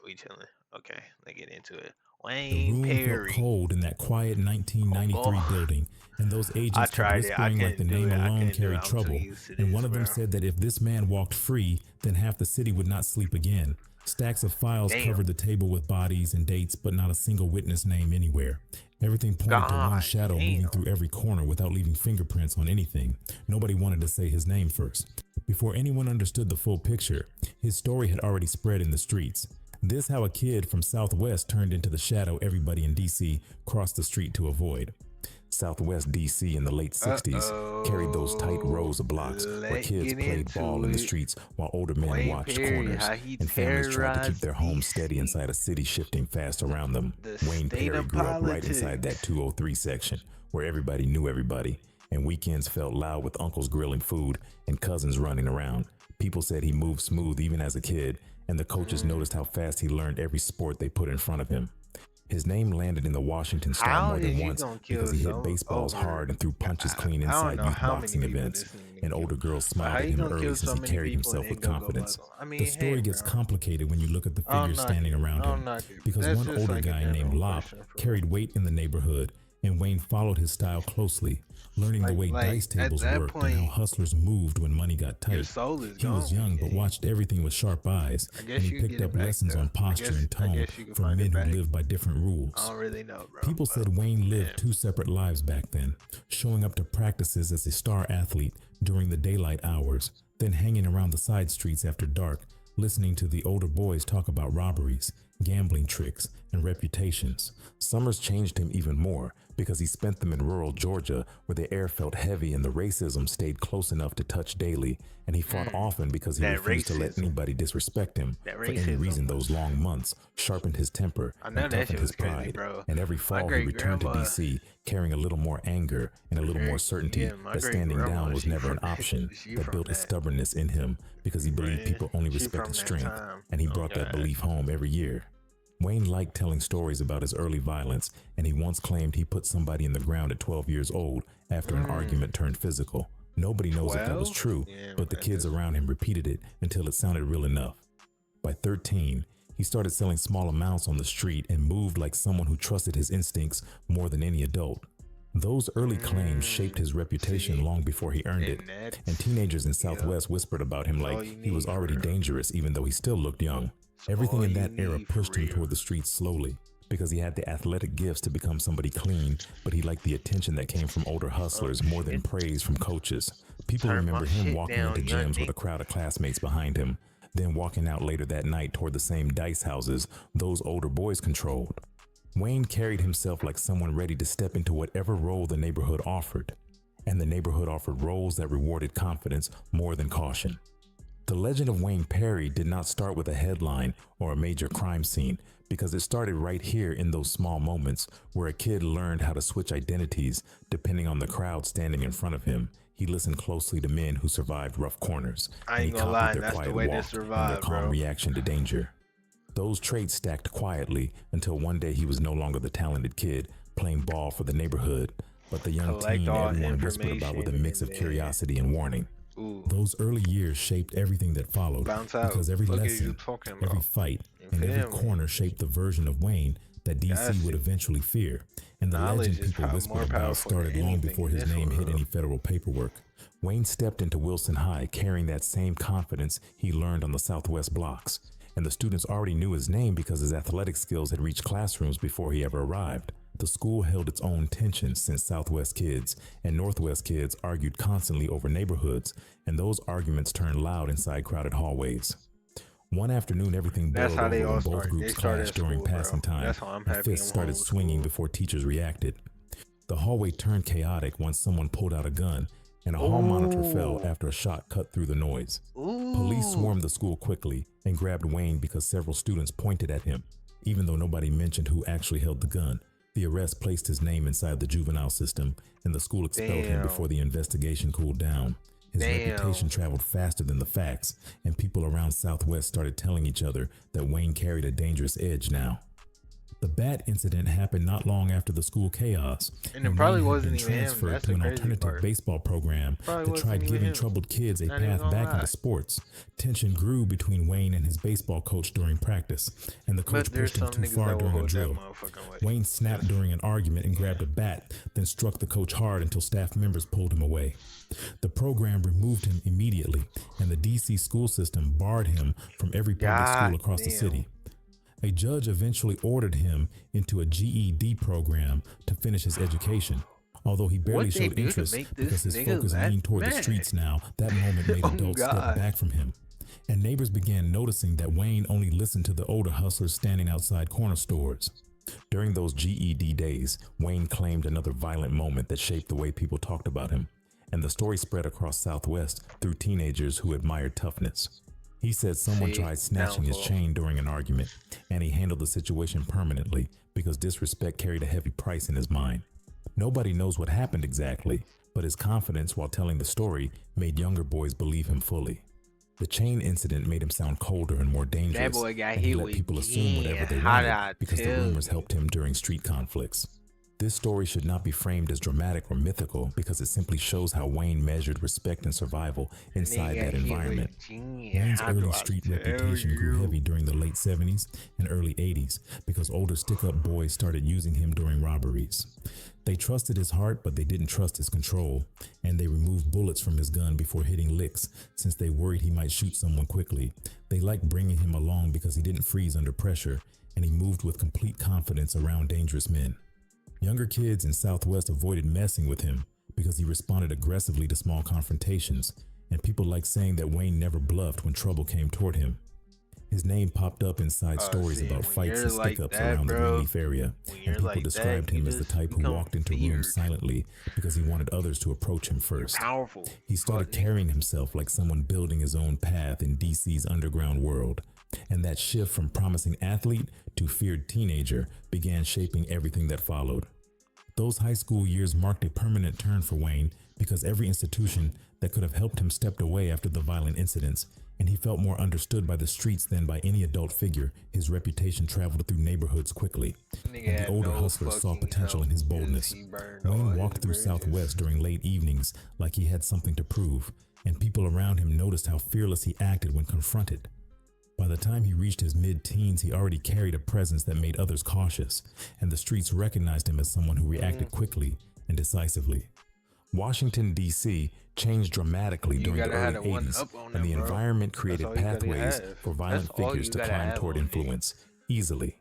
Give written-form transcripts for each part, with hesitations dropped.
we chilling. Okay, let's get into it. The Wayne room felt Perry. cold in that quiet Oh, boy. 1993 building, and those I agents kept tried it. I whispering like the couldn't do name it. I alone couldn't do it. carried I'm too trouble. used to And one this, of them bro. said that if this man walked free, then half the city would not sleep again. Stacks of files Damn. covered the table with bodies and dates, but not a single witness name anywhere. Everything pointed to one God shadow moving damn. through every corner without leaving fingerprints on anything. Nobody wanted to say his name first. Before anyone understood the full picture, his story had already spread in the streets. This how a kid from Southwest turned into the shadow everybody in DC crossed the street to avoid. Southwest DC in the late 60s carried those tight Uh-oh. rows of blocks where Let's kids get played ball into in the it. streets while older men Wayne watched Perry, corners, how he and families tried to keep terrorized their homes steady DC. inside a city shifting fast around them. The Wayne state Perry of grew up right inside politics. that 203 section where everybody knew everybody, and weekends felt loud with uncles grilling food and cousins running around. People said he moved smooth even as a kid, and the coaches noticed how fast he learned every sport they put in front of him. His name landed in the Washington Star How more is than you once gonna kill because he hit some baseballs over? hard and threw punches clean I don't inside know youth how many boxing people events, this nigga can and kill. older girls But how smiled at you him gonna early kill since so he many carried people and himself then with go confidence. buzz 'em? I The mean, hey, story gets bro. complicated when you look at the I don't figures knock standing it. around I don't him, knock it. because That's one just older like a guy named general Lop question for carried weight in the neighborhood, and Wayne followed his style closely, learning the way like dice at tables that worked and how point, hustlers moved when money got your tight. soul is He was gone when young you but game. watched everything with sharp eyes, I and guess he you can picked get it up back lessons though. on posture and I tone guess you can from find men it who back. lived by different I rules. don't really know, bro. People But said Wayne lived damn. two separate lives back then, showing up to practices as a star athlete during the daylight hours, then hanging around the side streets after dark, listening to the older boys talk about robberies, gambling tricks, and reputations. Summers changed him even more because he spent them in rural Georgia where the air felt heavy and the racism stayed close enough to touch daily, and he fought often because he That refused to let racism. anybody disrespect him. That For any racism reason, those was. long months sharpened his temper I know and that toughened shit his was crazy, pride, bro. and every My fall he great returned to grandma. DC carrying a little more anger and a little more certainty My that great standing down grandma. was She never an from option, she that from built a that. stubbornness in him because he believed Man, people only she respected from that strength, time. and he Oh brought that God. belief home every year. Wayne liked telling stories about his early violence, and he once claimed he put somebody in the ground at 12 years old after an argument turned physical. Nobody knows if that was 12? true, Yeah, but the man, kids this. around him repeated it until it sounded real enough. By 13, he started selling small amounts on the street and moved like someone who trusted his instincts more than any adult. Those early claims shaped his reputation See, long before he earned it, and and that's teenagers in yeah. Southwest whispered about him That's like all you he was need for already real. dangerous even though he still looked young. That's Everything all in you that era need for pushed him real. toward the streets slowly because he had the athletic gifts to become somebody clean, but he liked the attention that came from older hustlers more than Shit. praise from coaches. People Turn remember my him shit walking down, into young gyms with nigga. a crowd of classmates behind him, then walking out later that night toward the same dice houses those older boys controlled. Wayne carried himself like someone ready to step into whatever role the neighborhood offered, and the neighborhood offered roles that rewarded confidence more than caution. The legend of Wayne Perry did not start with a headline or a major crime scene because it started right here in those small moments where a kid learned how to switch identities depending on the crowd standing in front of him. He listened closely to men who survived rough corners, I and he ain't gonna copied lie, their and that's the quiet way to walk and their survive, calm bro. reaction to danger. Those traits stacked quietly until one day he was no longer the talented kid playing ball for the neighborhood, but the young Collect teen all everyone whispered about with a information mix and of then curiosity and warning. ooh, Those early years shaped everything that followed bounce out. because every Fuck is you lesson, talking every about? fight, You and every feel me? corner shaped the version of Wayne that Got DC would to. eventually fear. And the Knowledge legend is people whispered more about powerful than started long anything before in his this name hit world. any federal paperwork. Wayne stepped into Wilson High carrying that same confidence he learned on the Southwest blocks, and the students already knew his name because his athletic skills had reached classrooms before he ever arrived. The school held its own tensions since Southwest kids and Northwest kids argued constantly over neighborhoods, and those arguments turned loud inside crowded hallways. One afternoon, everything That's boiled how they over when all both start. They groups started clashed in during school, passing bro. time, That's why I'm and happy fists I'm started swinging homeschooled. before teachers reacted. The hallway turned chaotic once someone pulled out a gun, and a hall monitor fell Ooh, after a shot cut through the noise. Police ooh. swarmed the school quickly and grabbed Wayne because several students pointed at him, even though nobody mentioned who actually held the gun. The arrest placed his name inside the juvenile system, and the school expelled him before Damn, the investigation cooled down. His reputation damn. traveled faster than the facts, and people around Southwest started telling each other that Wayne carried a dangerous edge now. The bat incident happened not long after the school chaos, And it and probably Wayne had been wasn't even him. transferred That's to the an crazy alternative part. baseball program Probably that wasn't tried even giving him. troubled kids a Not even path gonna back lie. into sports. Tension grew between Wayne and his baseball coach during practice, and the coach But there's pushed him some too niggas far that will during a hold that drill. motherfucking way. Wayne snapped during an argument and grabbed a bat, then struck the coach hard until staff members pulled him away. The program removed him immediately, and the DC school system barred him from every public school across the city. A judge eventually ordered him into a GED program to finish his education. Although he barely showed interest because his focus leaned toward the streets now, that moment made adults step back from him. And neighbors began noticing that Wayne only listened to the older hustlers standing outside corner stores. During those GED days, Wayne claimed another violent moment that shaped the way people talked about him, and the story spread across Southwest through teenagers who admired toughness. He said someone tried snatching his chain during an argument, and he handled the situation permanently because disrespect carried a heavy price in his mind. Nobody knows what happened exactly, but his confidence while telling the story made younger boys believe him fully. The chain incident made him sound colder and more dangerous, and he let people assume whatever they wanted because the rumors helped him during street conflicts. This story should not be framed as dramatic or mythical because it simply shows how Wayne measured respect and survival inside that environment. Wayne's early street reputation grew heavy during the late 70s and early 80s because older stick-up boys started using him during robberies. They trusted his heart, but they didn't trust his control, and they removed bullets from his gun before hitting licks since they worried he might shoot someone quickly. They liked bringing him along because he didn't freeze under pressure, and he moved with complete confidence around dangerous men. Younger kids in Southwest avoided messing with him because he responded aggressively to small confrontations, and people liked saying that Wayne never bluffed when trouble came toward him. His name popped up inside stories about fights and stick-ups around the Greenleaf area, and people described him as the type who walked into rooms silently because he wanted others to approach him first. He started carrying himself like someone building his own path in DC's underground world, and that shift from promising athlete to feared teenager began shaping everything that followed. Those high school years marked a permanent turn for Wayne because every institution that could have helped him stepped away after the violent incidents, and he felt more understood by the streets than by any adult figure. His reputation traveled through neighborhoods quickly, and the older hustlers saw potential in his boldness. Wayne walked through Southwest during late evenings like he had something to prove, and people around him noticed how fearless he acted when confronted. By the time he reached his mid-teens, he already carried a presence that made others cautious, and the streets recognized him as someone who reacted quickly and decisively. Washington, D.C. changed dramatically during the early 80s, and the environment created pathways for violent figures to climb toward influence easily.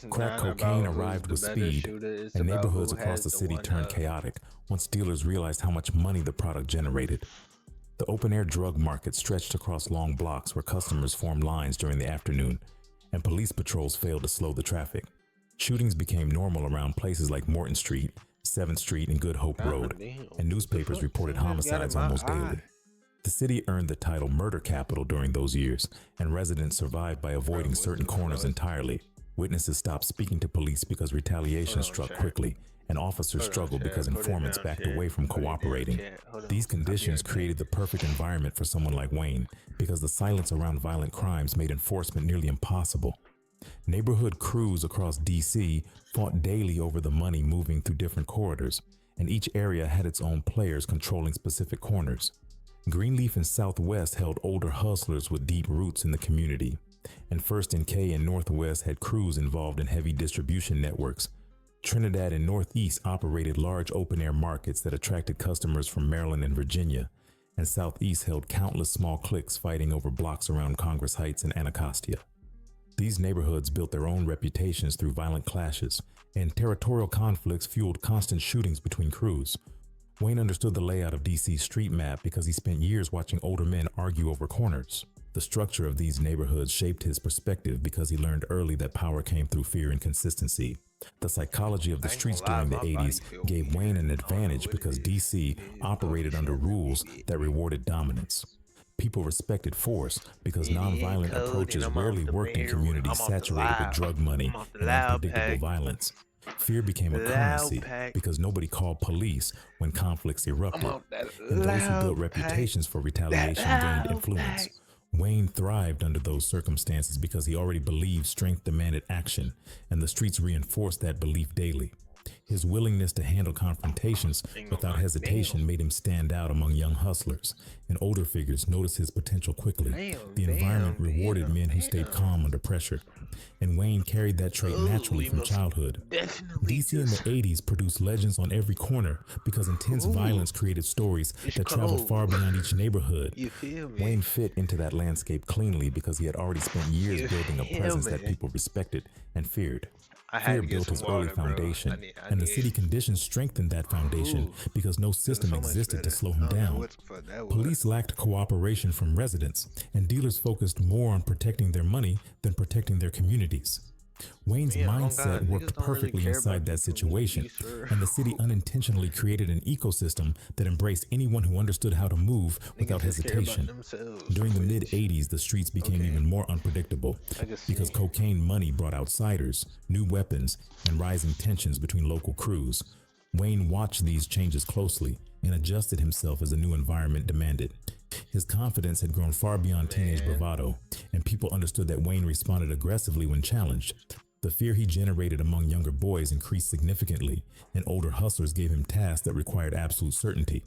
Crack cocaine arrived with speed, and neighborhoods across the city turned chaotic once dealers realized how much money the product generated. The open-air drug market stretched across long blocks where customers formed lines during the afternoon, and police patrols failed to slow the traffic. Shootings became normal around places like Morton Street, 7th Street, and Good Hope Road, and newspapers reported homicides almost daily. The city earned the title murder capital during those years, and residents survived by avoiding certain corners entirely. Witnesses stopped speaking to police because retaliation struck quickly, and officers struggled because informants backed away from cooperating. These conditions created the perfect environment for someone like Wayne because the silence around violent crimes made enforcement nearly impossible. Neighborhood crews across DC fought daily over the money moving through different corridors, and each area had its own players controlling specific corners. Greenleaf and Southwest held older hustlers with deep roots in the community, and First and K and Northwest had crews involved in heavy distribution networks. Trinidad and Northeast operated large open-air markets that attracted customers from Maryland and Virginia, and Southeast held countless small cliques fighting over blocks around Congress Heights and Anacostia. These neighborhoods built their own reputations through violent clashes, and territorial conflicts fueled constant shootings between crews. Wayne understood the layout of DC's street map because he spent years watching older men argue over corners. The structure of these neighborhoods shaped his perspective because he learned early that power came through fear and consistency. The psychology of the streets during the 80s gave Wayne an advantage because DC operated under rules that rewarded dominance. People respected force because nonviolent approaches rarely worked in communities saturated with drug money and unpredictable violence. Fear became a currency because nobody called police when conflicts erupted, and those who built reputations for retaliation gained influence. Wayne thrived under those circumstances because he already believed strength demanded action, and the streets reinforced that belief daily. His willingness to handle confrontations Ain't gonna without lie. hesitation made him stand out among young hustlers, and older figures noticed his potential quickly. The environment rewarded men who stayed calm under pressure, and Wayne carried that trait naturally from childhood. Definitely DC in the 80s produced legends on every corner because intense violence created stories that traveled far beyond each neighborhood. You feel me? Wayne fit into that landscape cleanly because he had already spent years You building a feel presence me? that people respected and feared. I had Fear to get built some his early water, bro. foundation, I and the need- city conditions strengthened that foundation because no system so much existed to better. slow I him don't know down. what the fuck that was. Police lacked cooperation from residents, and dealers focused more on protecting their money than protecting their communities. Wayne's Man, oh mindset God, niggas worked don't really perfectly care inside about that the situation, community, sir. and the city unintentionally created an ecosystem that embraced anyone who understood how to move without Niggas just care about hesitation. themselves, During the which mid-80s, the streets became even more unpredictable I can because see. cocaine money brought outsiders, new weapons, and rising tensions between local crews. Wayne watched these changes closely and adjusted himself as the new environment demanded. His confidence had grown far beyond teenage bravado, and people understood that Wayne responded aggressively when challenged. The fear he generated among younger boys increased significantly, and older hustlers gave him tasks that required absolute certainty.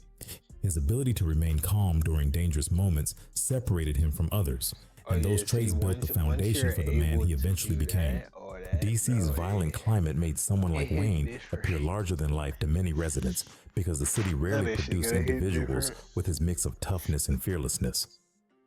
His ability to remain calm during dangerous moments separated him from others, and those traits built the foundation for the man he eventually became. DC's violent climate made someone like Wayne appear larger than life to many residents because the city rarely produced individuals with his mix of toughness and fearlessness.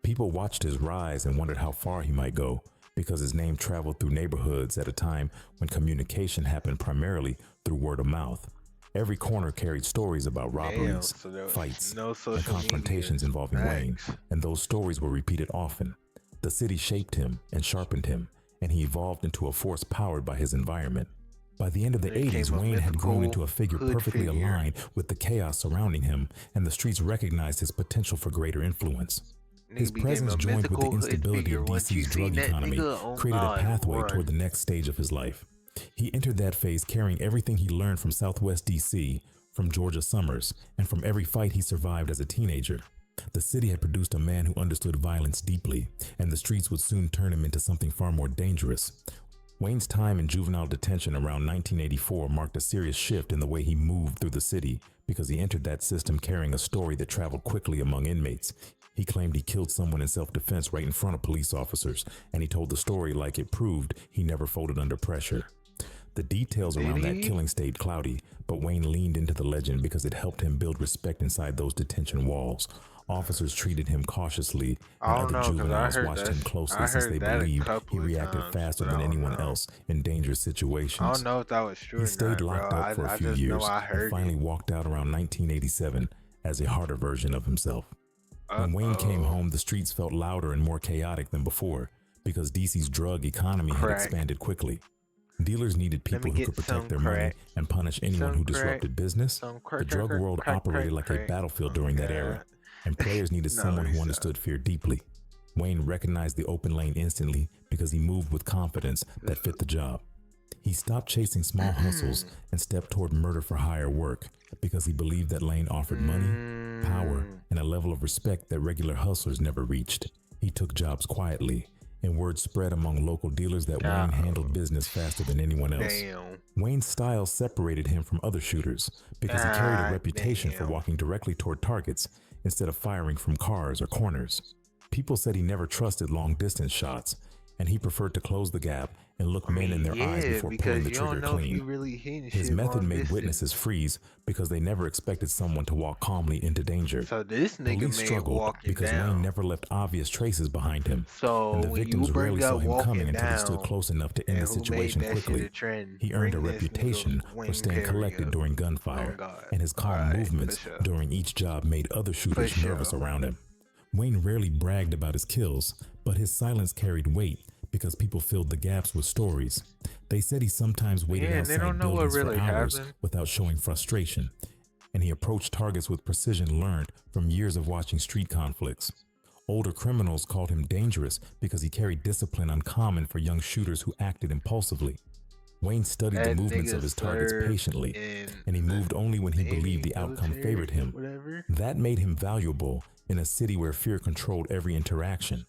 People watched his rise and wondered how far he might go because his name traveled through neighborhoods at a time when communication happened primarily through word of mouth. Every corner carried stories about robberies, fights, and confrontations involving Wayne, and those stories were repeated often. The city shaped him and sharpened him, and he evolved into a force powered by his environment. By the end of the 80s, Wayne had grown into a figure perfectly aligned with the chaos surrounding him, and the streets recognized his potential for greater influence. His presence, joined with the instability of DC's drug economy, created a pathway toward the next stage of his life. He entered that phase carrying everything he learned from Southwest DC, from Georgia summers, and from every fight he survived as a teenager. The city had produced a man who understood violence deeply, and the streets would soon turn him into something far more dangerous. Wayne's time in juvenile detention around 1984 marked a serious shift in the way he moved through the city because he entered that system carrying a story that traveled quickly among inmates. He claimed he killed someone in self-defense right in front of police officers, and he told the story like it proved he never folded under pressure. The details around that killing stayed cloudy, but Wayne leaned into the legend because it helped him build respect inside those detention walls. Officers treated him cautiously, and other juveniles watched him closely since they believed he reacted faster than anyone else in dangerous situations. I don't know if that was true. He stayed locked up for a few years and finally walked out around 1987 as a harder version of himself. When Wayne came home, the streets felt louder and more chaotic than before because DC's drug economy had expanded quickly. Dealers needed people who could protect their money and punish anyone who disrupted business. The drug world operated like a battlefield during that era, and players needed someone who understood fear deeply. Wayne recognized the open lane instantly because he moved with confidence that fit the job. He stopped chasing small hustles and stepped toward murder for hire work because he believed that lane offered money, power, and a level of respect that regular hustlers never reached. He took jobs quietly, and word spread among local dealers that Wayne handled business faster than anyone else. Wayne's style separated him from other shooters because he carried a reputation for walking directly toward targets instead of firing from cars or corners. People said he never trusted long-distance shots, and he preferred to close the gap and look men in their eyes before pulling the trigger clean. His method made witnesses freeze because they never expected someone to walk calmly into danger. So this nigga Police struggled because Wayne never left obvious traces behind him, So and the when victims you bring rarely up saw him walking coming until he down stood close enough to end and the who made situation that shit quickly. a trend, He earned a bring this reputation nigga for Wayne staying Perry collected up. during gunfire, Oh, God. and his calm Alright, movements for sure. during each job made other shooters For nervous sure. around him. Wayne rarely bragged about his kills, but his silence carried weight because people filled the gaps with stories. They said he sometimes waited Yeah, and they outside don't know what buildings really for hours happened. without showing frustration, and he approached targets with precision learned from years of watching street conflicts. Older criminals called him dangerous because he carried discipline uncommon for young shooters who acted impulsively. Wayne studied the That movements nigga of his targets served patiently, in and he moved only when he Navy, believed the outcome military, favored him. whatever. That made him valuable in a city where fear controlled every interaction.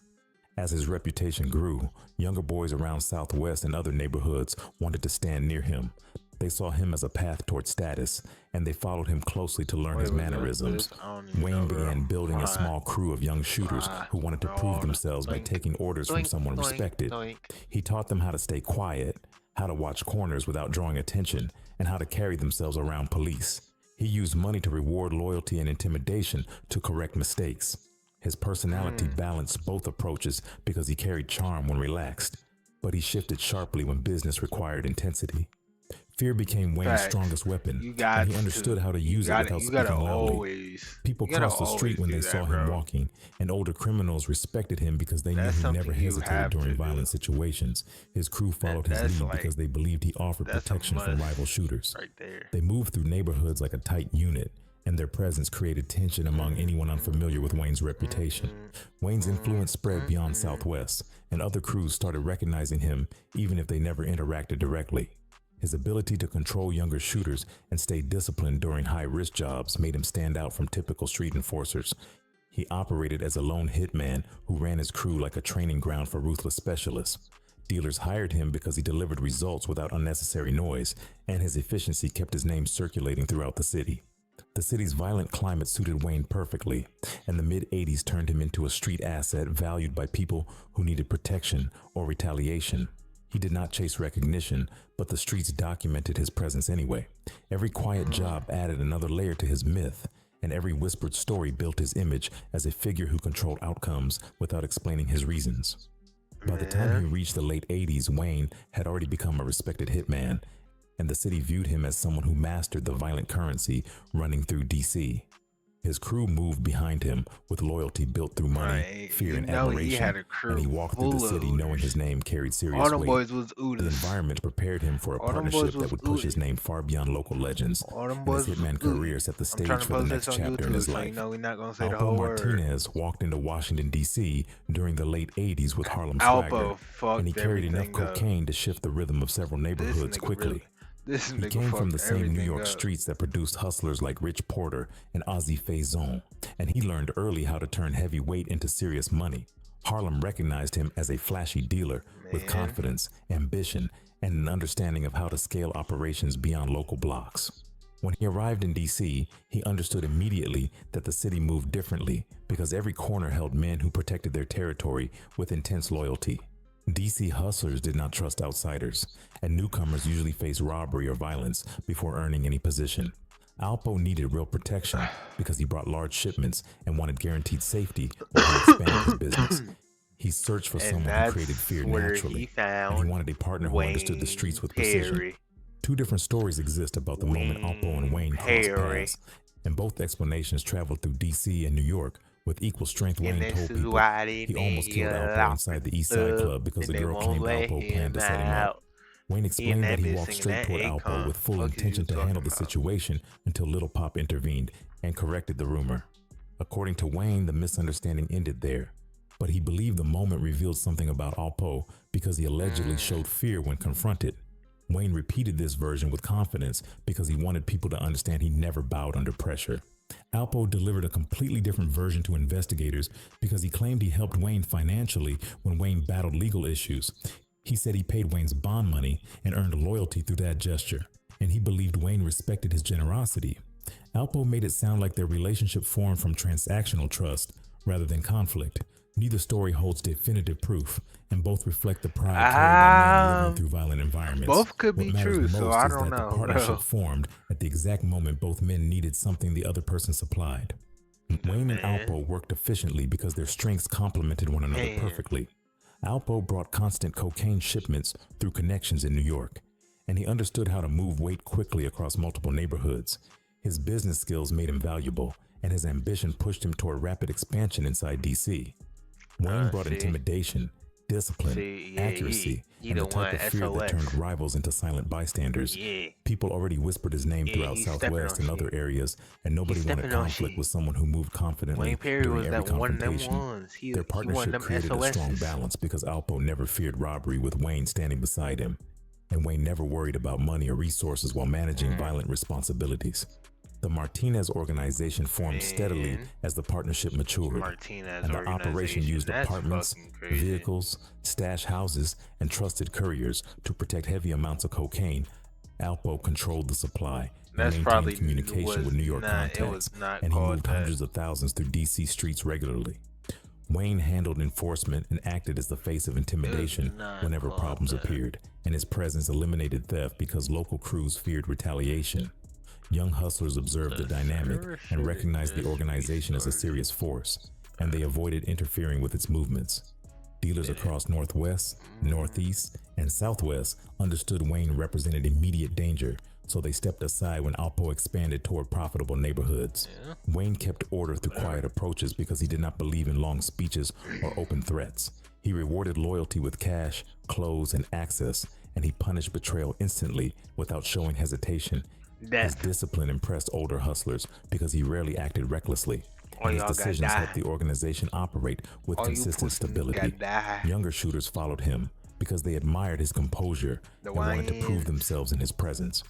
As his reputation grew, younger boys around Southwest and other neighborhoods wanted to stand near him. They saw him as a path toward status, and they followed him closely to learn his mannerisms. Wayne began building a small crew of young shooters who wanted to prove themselves by taking orders from someone respected. He taught them how to stay quiet, how to watch corners without drawing attention, and how to carry themselves around police. He used money to reward loyalty and intimidation to correct mistakes. His personality balanced both approaches because he carried charm when relaxed, but he shifted sharply when business required intensity. Fear became Wayne's strongest weapon, and he understood how to use it without speaking loudly. People crossed the street when they saw him walking, and older criminals respected him because they knew he never hesitated during violent situations. His crew followed his lead because they believed he offered protection from rival shooters. They moved through neighborhoods like a tight unit, and their presence created tension among anyone unfamiliar with Wayne's reputation. Wayne's influence spread beyond Southwest, and other crews started recognizing him even if they never interacted directly. His ability to control younger shooters and stay disciplined during high-risk jobs made him stand out from typical street enforcers. He operated as a lone hitman who ran his crew like a training ground for ruthless specialists. Dealers hired him because he delivered results without unnecessary noise, and his efficiency kept his name circulating throughout the city. The city's violent climate suited Wayne perfectly, and the mid-'80s turned him into a street asset valued by people who needed protection or retaliation. He did not chase recognition, but the streets documented his presence anyway. Every quiet job added another layer to his myth, and every whispered story built his image as a figure who controlled outcomes without explaining his reasons. By the time he reached the late 80s, Wayne had already become a respected hitman, and the city viewed him as someone who mastered the violent currency running through DC. His crew moved behind him with loyalty built through money, fear, and admiration, and he walked through the city knowing his name carried serious weight. The environment prepared him for a partnership that would push his name far beyond local legends, and his hitman career set the stage for the next chapter in his life. Alpo Martinez walked into Washington, D.C. during the late 80s with Harlem swagger, and he carried enough cocaine to shift the rhythm of several neighborhoods quickly. He came from the same New York streets that produced hustlers like Rich Porter and Ozzie Faison, and he learned early how to turn heavy weight into serious money. Harlem recognized him as a flashy dealer with confidence, ambition, and an understanding of how to scale operations beyond local blocks. When he arrived in DC, he understood immediately that the city moved differently because every corner held men who protected their territory with intense loyalty. DC hustlers did not trust outsiders, and newcomers usually faced robbery or violence before earning any position. Alpo needed real protection because he brought large shipments and wanted guaranteed safety while he expanded his business. He searched for someone who created fear naturally, and he wanted a partner who understood the streets with precision. Two different stories exist about the moment Alpo and Wayne crossed paths, and both explanations traveled through DC and New York. With equal strength, Wayne told people he almost killed Alpo inside the East Side Club because the girl claimed Alpo planned to set him up. Wayne explained that he walked straight toward Alpo with full intention to handle the situation until Little Pop intervened and corrected the rumor. According to Wayne, the misunderstanding ended there, but he believed the moment revealed something about Alpo because he allegedly showed fear when confronted. Wayne repeated this version with confidence because he wanted people to understand he never bowed under pressure. Alpo delivered a completely different version to investigators because he claimed he helped Wayne financially when Wayne battled legal issues. He said he paid Wayne's bond money and earned loyalty through that gesture, and he believed Wayne respected his generosity. Alpo made it sound like their relationship formed from transactional trust rather than conflict. Neither story holds definitive proof, and both reflect the pride carried by men living through violent environments. Both could be true, so I don't know. The partnership formed at the exact moment both men needed something the other person supplied. Wayne and Alpo worked efficiently because their strengths complemented one another perfectly. Alpo brought constant cocaine shipments through connections in New York, and he understood how to move weight quickly across multiple neighborhoods. His business skills made him valuable, and his ambition pushed him toward rapid expansion inside DC. Wayne brought intimidation, discipline, accuracy, and the type of fear that turned rivals into silent bystanders. People already whispered his name throughout Southwest and other areas, and nobody wanted conflict with someone who moved confidently during every confrontation. Their partnership created a strong balance because Alpo never feared robbery with Wayne standing beside him, and Wayne never worried about money or resources while managing violent responsibilities. The Martinez organization formed steadily as the partnership matured, and the operation used apartments, vehicles, stash houses, and trusted couriers to protect heavy amounts of cocaine. Alpo controlled the supply and maintained communication with New York contacts, and he moved hundreds of thousands through DC streets regularly. Wayne handled enforcement and acted as the face of intimidation whenever problems appeared, and his presence eliminated theft because local crews feared retaliation. Young hustlers observed the dynamic and recognized the organization as a serious force, and they avoided interfering with its movements. Dealers across Northwest, Northeast, and Southwest understood Wayne represented immediate danger, so they stepped aside when Alpo expanded toward profitable neighborhoods. Wayne kept order through quiet approaches because he did not believe in long speeches or open threats. He rewarded loyalty with cash, clothes, and access, and he punished betrayal instantly without showing hesitation. His discipline impressed older hustlers because he rarely acted recklessly, and his decisions helped the organization operate with consistent stability. Younger shooters followed him because they admired his composure and wanted to prove themselves in his presence.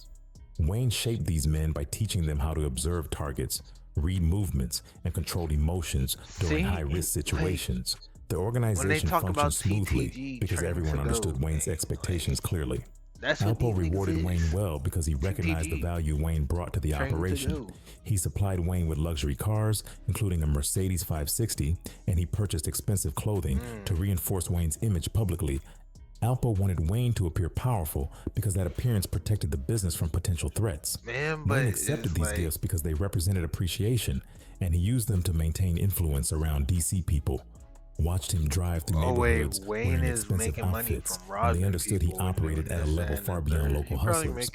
Wayne shaped these men by teaching them how to observe targets, read movements, and control emotions during high-risk situations. The organization functioned smoothly because everyone understood Wayne's expectations clearly. Alpo rewarded Wayne well because he recognized the value Wayne brought to the operation. He supplied Wayne with luxury cars, including a Mercedes 560, and he purchased expensive clothing to reinforce Wayne's image publicly. Alpo wanted Wayne to appear powerful because that appearance protected the business from potential threats. Wayne accepted these gifts because they represented appreciation, and he used them to maintain influence around DC people. Watched him drive through neighborhoods wearing expensive outfits, and they understood he operated at a level far beyond local hustlers.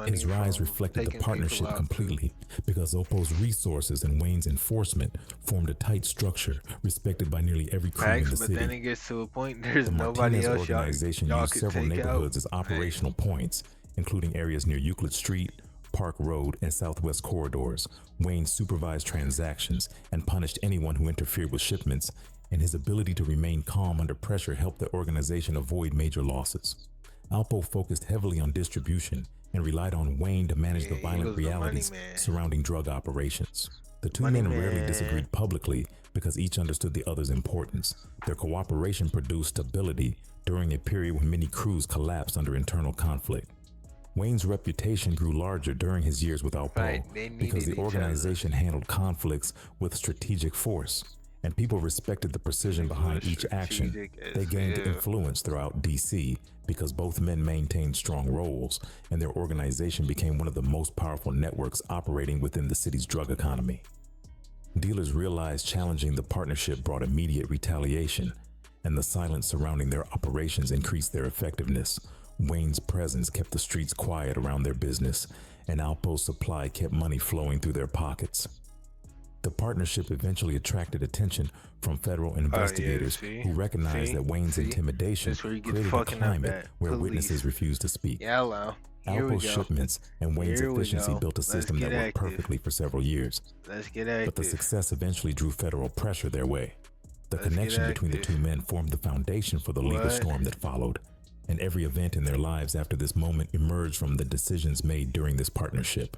His rise reflected the partnership completely because Alpo's resources and Wayne's enforcement formed a tight structure respected by nearly every crew in the city. But then it gets to a point there's the nobody Martinez else organization y'all used several neighborhoods as operational points, including areas near Euclid Street, Park Road, and Southwest corridors. Wayne supervised transactions and punished anyone who interfered with shipments, and his ability to remain calm under pressure helped the organization avoid major losses. Alpo focused heavily on distribution and relied on Wayne to manage the violent realities surrounding drug operations. The two men rarely disagreed publicly because each understood the other's importance. Their cooperation produced stability during a period when many crews collapsed under internal conflict. Wayne's reputation grew larger during his years with Alpo because the organization handled conflicts with strategic force, and people respected the precision behind each action. They gained influence throughout DC because both men maintained strong roles, and their organization became one of the most powerful networks operating within the city's drug economy. Dealers realized challenging the partnership brought immediate retaliation, and the silence surrounding their operations increased their effectiveness. Wayne's presence kept the streets quiet around their business, and Alpo's supply kept money flowing through their pockets. The partnership eventually attracted attention from federal investigators who recognized that Wayne's intimidation created a climate where witnesses refused to speak. Alpo's shipments and Wayne's efficiency built a system that worked perfectly for several years. But the success eventually drew federal pressure their way. The connection between the two men formed the foundation for the legal storm that followed, and every event in their lives after this moment emerged from the decisions made during this partnership.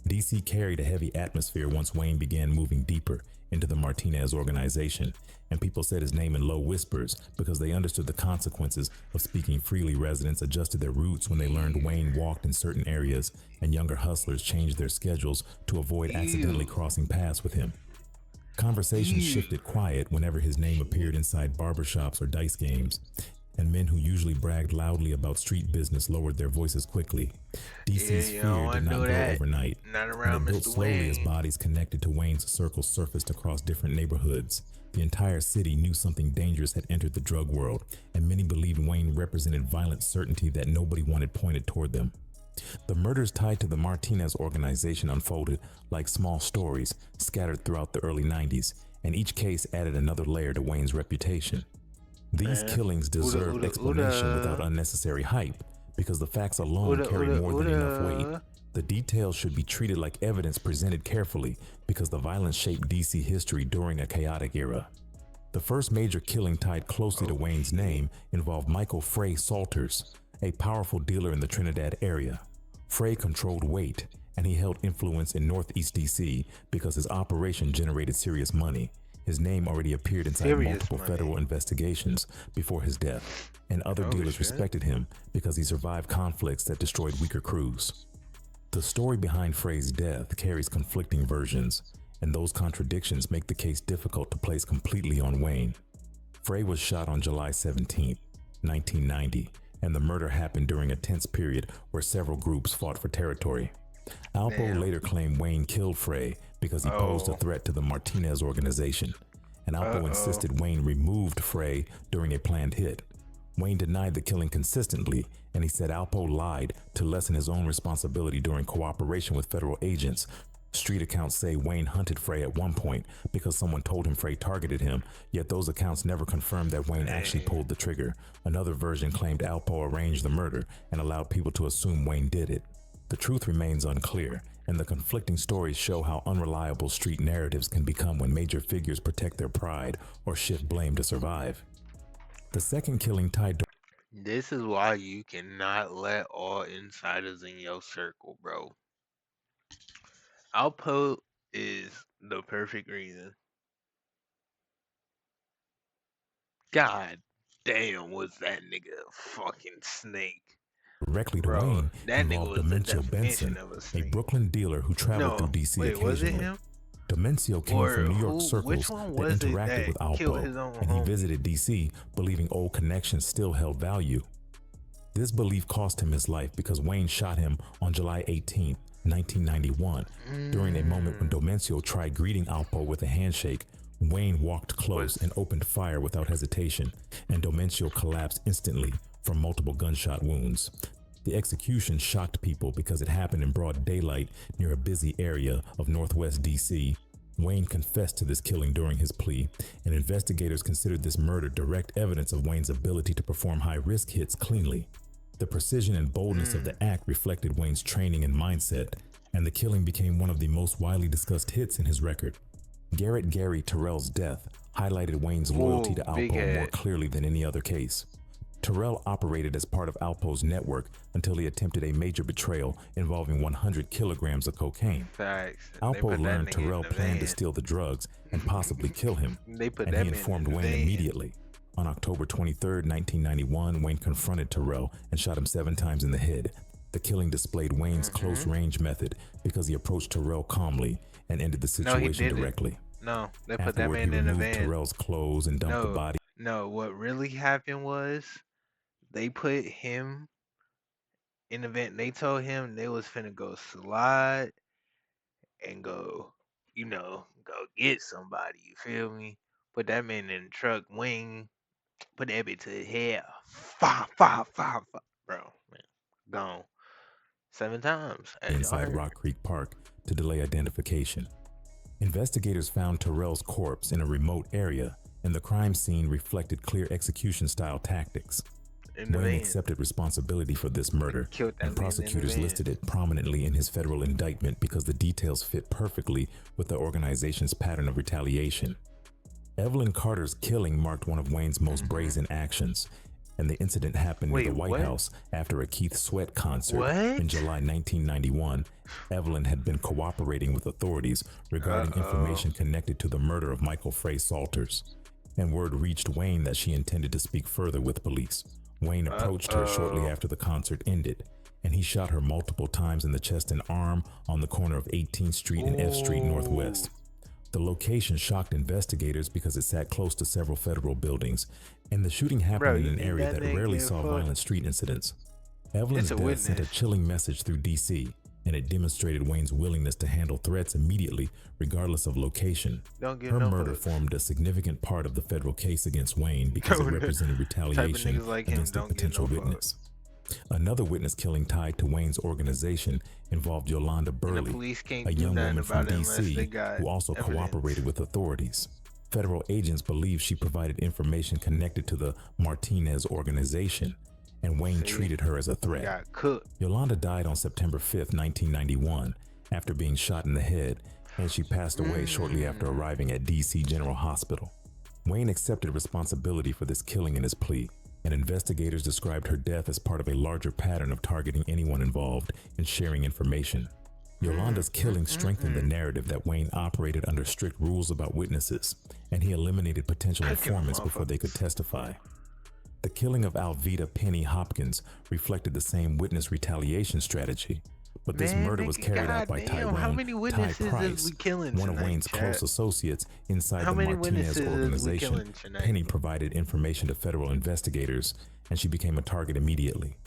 DC carried a heavy atmosphere once Wayne began moving deeper into the Martinez organization, and people said his name in low whispers because they understood the consequences of speaking freely. Residents adjusted their routes when they learned Wayne walked in certain areas, and younger hustlers changed their schedules to avoid accidentally crossing paths with him. Conversations shifted quiet whenever his name appeared inside barbershops or dice games, and men who usually bragged loudly about street business lowered their voices quickly. DC's fear did not grow overnight, and it built slowly as bodies connected to Wayne's circle surfaced across different neighborhoods. The entire city knew something dangerous had entered the drug world, and many believed Wayne represented violent certainty that nobody wanted pointed toward them. The murders tied to the Martinez organization unfolded like small stories scattered throughout the early 90s, and each case added another layer to Wayne's reputation. These killings deserved explanation without unnecessary hype, because the facts alone carry more than enough weight. The details should be treated like evidence presented carefully, because the violence shaped DC history during a chaotic era. The first major killing tied closely to Wayne's name involved Michael Frey Salters, a powerful dealer in the Trinidad area. Frey controlled weight, and he held influence in Northeast DC because his operation generated serious money. His name already appeared inside multiple federal investigations before his death, and other dealers respected him because he survived conflicts that destroyed weaker crews. The story behind Fray's death carries conflicting versions, and those contradictions make the case difficult to place completely on Wayne. Frey was shot on July 17, 1990, and the murder happened during a tense period where several groups fought for territory. Alpo later claimed Wayne killed Frey because he posed a threat to the Martinez organization, and Alpo insisted Wayne removed Frey during a planned hit. Wayne denied the killing consistently, and he said Alpo lied to lessen his own responsibility during cooperation with federal agents. Street accounts say Wayne hunted Frey at one point because someone told him Frey targeted him, yet those accounts never confirmed that Wayne actually pulled the trigger. Another version claimed Alpo arranged the murder and allowed people to assume Wayne did it. The truth remains unclear, and the conflicting stories show how unreliable street narratives can become when major figures protect their pride or shift blame to survive. The second killing tied to... This is why you cannot let all insiders in your circle, bro. Alpo is the perfect reason. God damn, was that nigga a fucking snake. Directly to Wayne that involved Demencio Benson, a Brooklyn dealer who traveled through DC occasionally. Was it him? Demencio came from New York circles that interacted with Alpo, and he visited DC believing old connections still held value. This belief cost him his life because Wayne shot him on July 18, 1991. During a moment when Demencio tried greeting Alpo with a handshake, Wayne walked close and opened fire without hesitation, and Demencio collapsed instantly from multiple gunshot wounds. The execution shocked people because it happened in broad daylight near a busy area of Northwest DC. Wayne confessed to this killing during his plea, and investigators considered this murder direct evidence of Wayne's ability to perform high-risk hits cleanly. The precision and boldness of the act reflected Wayne's training and mindset, and the killing became one of the most widely discussed hits in his record. Garrett Gary Terrell's death highlighted Wayne's loyalty to Alpo more clearly than any other case. Terrell operated as part of Alpo's network until he attempted a major betrayal involving 100 kilograms of cocaine. Alpo learned Terrell planned to steal the drugs and possibly kill him, and he informed Wayne immediately. On October 23, 1991, Wayne confronted Terrell and shot him 7 times in the head. The killing displayed Wayne's close-range method because he approached Terrell calmly and ended the situation directly. No, they put that man in the van. Terrell's clothes and dumped the body. No, what really happened was they put him in the van. They told him they was finna go slide and go, go get somebody. You feel me? Put that man in the truck, Wing, put that bitch to his head. Five, bro, man, gone 7 times inside Rock Creek Park to delay identification. Investigators found Terrell's corpse in a remote area, and the crime scene reflected clear execution-style tactics. Wayne accepted responsibility for this murder, and prosecutors listed it prominently in his federal indictment because the details fit perfectly with the organization's pattern of retaliation. Evelyn Carter's killing marked one of Wayne's most brazen actions, and the incident happened near the White House after a Keith Sweat concert in July 1991. Evelyn had been cooperating with authorities regarding information connected to the murder of Michael Frey Salters, and word reached Wayne that she intended to speak further with police. Wayne approached her shortly after the concert ended, and he shot her multiple times in the chest and arm on the corner of 18th Street and F Street Northwest. The location shocked investigators because it sat close to several federal buildings, and the shooting happened in an area that rarely saw violent street incidents. Evelyn's death sent a chilling message through DC, and it demonstrated Wayne's willingness to handle threats immediately, regardless of location. Her murder formed a significant part of the federal case against Wayne because it represented retaliation against a potential witness. Another witness killing tied to Wayne's organization involved Yolanda Burley, a young woman from DC who also cooperated with authorities. Federal agents believe she provided information connected to the Martinez organization, and Wayne treated her as a threat. Yolanda died on September 5, 1991, after being shot in the head, and she passed away shortly after arriving at DC General Hospital. Wayne accepted responsibility for this killing in his plea, and investigators described her death as part of a larger pattern of targeting anyone involved in sharing information. Yolanda's killing strengthened the narrative that Wayne operated under strict rules about witnesses, and he eliminated potential Cooking informants before they could motherfuckers. testify. The killing of Alveda Penny Hopkins reflected the same witness retaliation strategy, but this Man, murder was nigga, carried out by goddamn, how Tyrone many Ty witnesses is Price, we killing one of tonight, Wayne's chat? close associates inside How the many Martinez witnesses is we organization. killing tonight? Penny provided information to federal investigators, and she became a target immediately.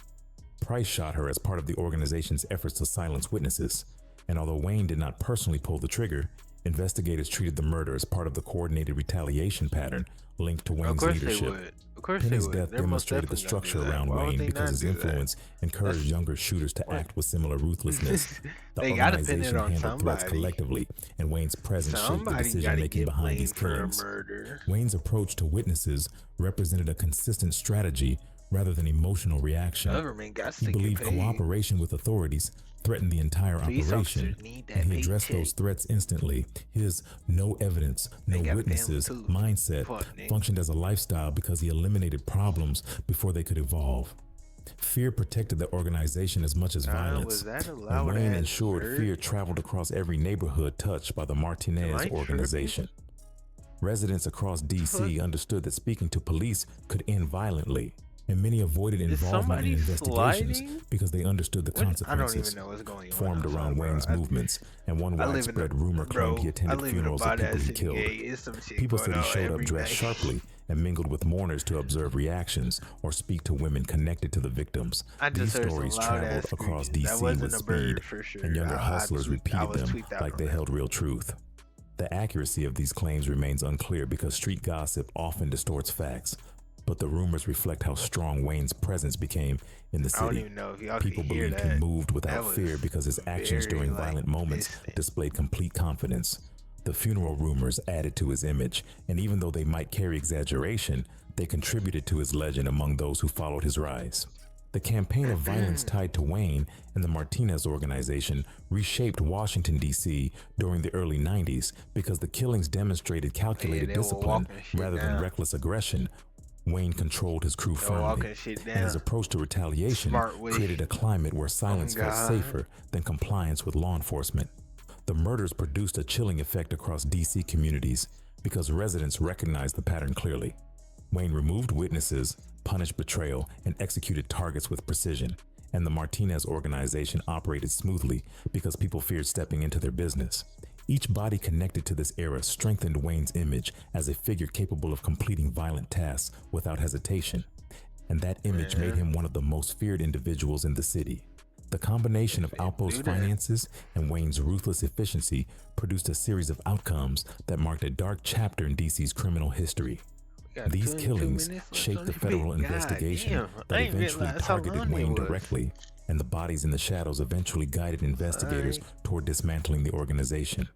Price shot her as part of the organization's efforts to silence witnesses, and although Wayne did not personally pull the trigger, investigators treated the murder as part of the coordinated retaliation pattern linked to Of Wayne's course they leadership. would. Of course Penny's they would. death They're most demonstrated the definitely gonna do structure that. around Why would Wayne they because not his do that? influence encouraged That's- younger shooters to What? act with similar ruthlessness. The They gotta pin it organization on handled threats somebody. collectively, and Wayne's presence shaped the Somebody decision gotta making get behind these blamed for a killings. murder. Wayne's approach to witnesses represented a consistent strategy rather than emotional reaction. Government got He to get believed paid. cooperation with authorities threatened the entire Police operation, officers need that and he addressed paycheck. those threats instantly. His no evidence, no They got a witnesses family too. mindset Fuck, nigga. functioned as a lifestyle because he eliminated problems before they could evolve. Fear protected the organization as much as violence. Was that a And loud Wayne ass ensured bird? fear traveled across every neighborhood touched by the Martinez Am I organization. Residents across DC understood that speaking to police could end violently, and many avoided involvement in somebody investigations sliding? because they understood the I don't consequences even know what's going on. formed outside, around bro. Wayne's movements, and one I live in widespread a- rumor claimed he bro, I attended live in a funerals of people badass he city, killed. gay. It's some shit People going said he on showed up every dressed night. sharply and mingled with mourners to observe reactions or speak to women connected to the victims. I These just heard some stories loud traveled ass across screeches. That DC wasn't with a bird speed, for sure. and younger hustlers I repeated was them tweaked out like on they that. held real truth. The accuracy of these claims remains unclear because street gossip often distorts facts, but the rumors reflect how strong Wayne's presence became in the I don't city. even know if y'all People could hear believed that. he moved without That fear was because his actions very, during like, violent moments distant. displayed complete confidence. The funeral rumors added to his image, and even though they might carry exaggeration, they contributed to his legend among those who followed his rise. The campaign of violence tied to Wayne and the Martinez organization reshaped Washington, D.C. during the early 90s because the killings demonstrated calculated they were discipline walking shit rather than down. reckless aggression. Wayne controlled his crew They were firmly, walking shit and his down. approach to retaliation Smart way. created a climate where silence felt God. safer than compliance with law enforcement. The murders produced a chilling effect across D.C. communities because residents recognized the pattern clearly. Wayne removed witnesses, punished betrayal, and executed targets with precision, and the Martinez organization operated smoothly because people feared stepping into their business. Each body connected to this era strengthened Wayne's image as a figure capable of completing violent tasks without hesitation, and that image made him one of the most feared individuals in the city. The combination of Alpo's do that. finances and Wayne's ruthless efficiency produced a series of outcomes that marked a dark chapter in DC's criminal history. We got These 22 killings minutes left shaped on the federal God investigation damn. that I ain't eventually realized how targeted long it Wayne was. directly, and the bodies in the shadows eventually guided investigators toward dismantling the organization.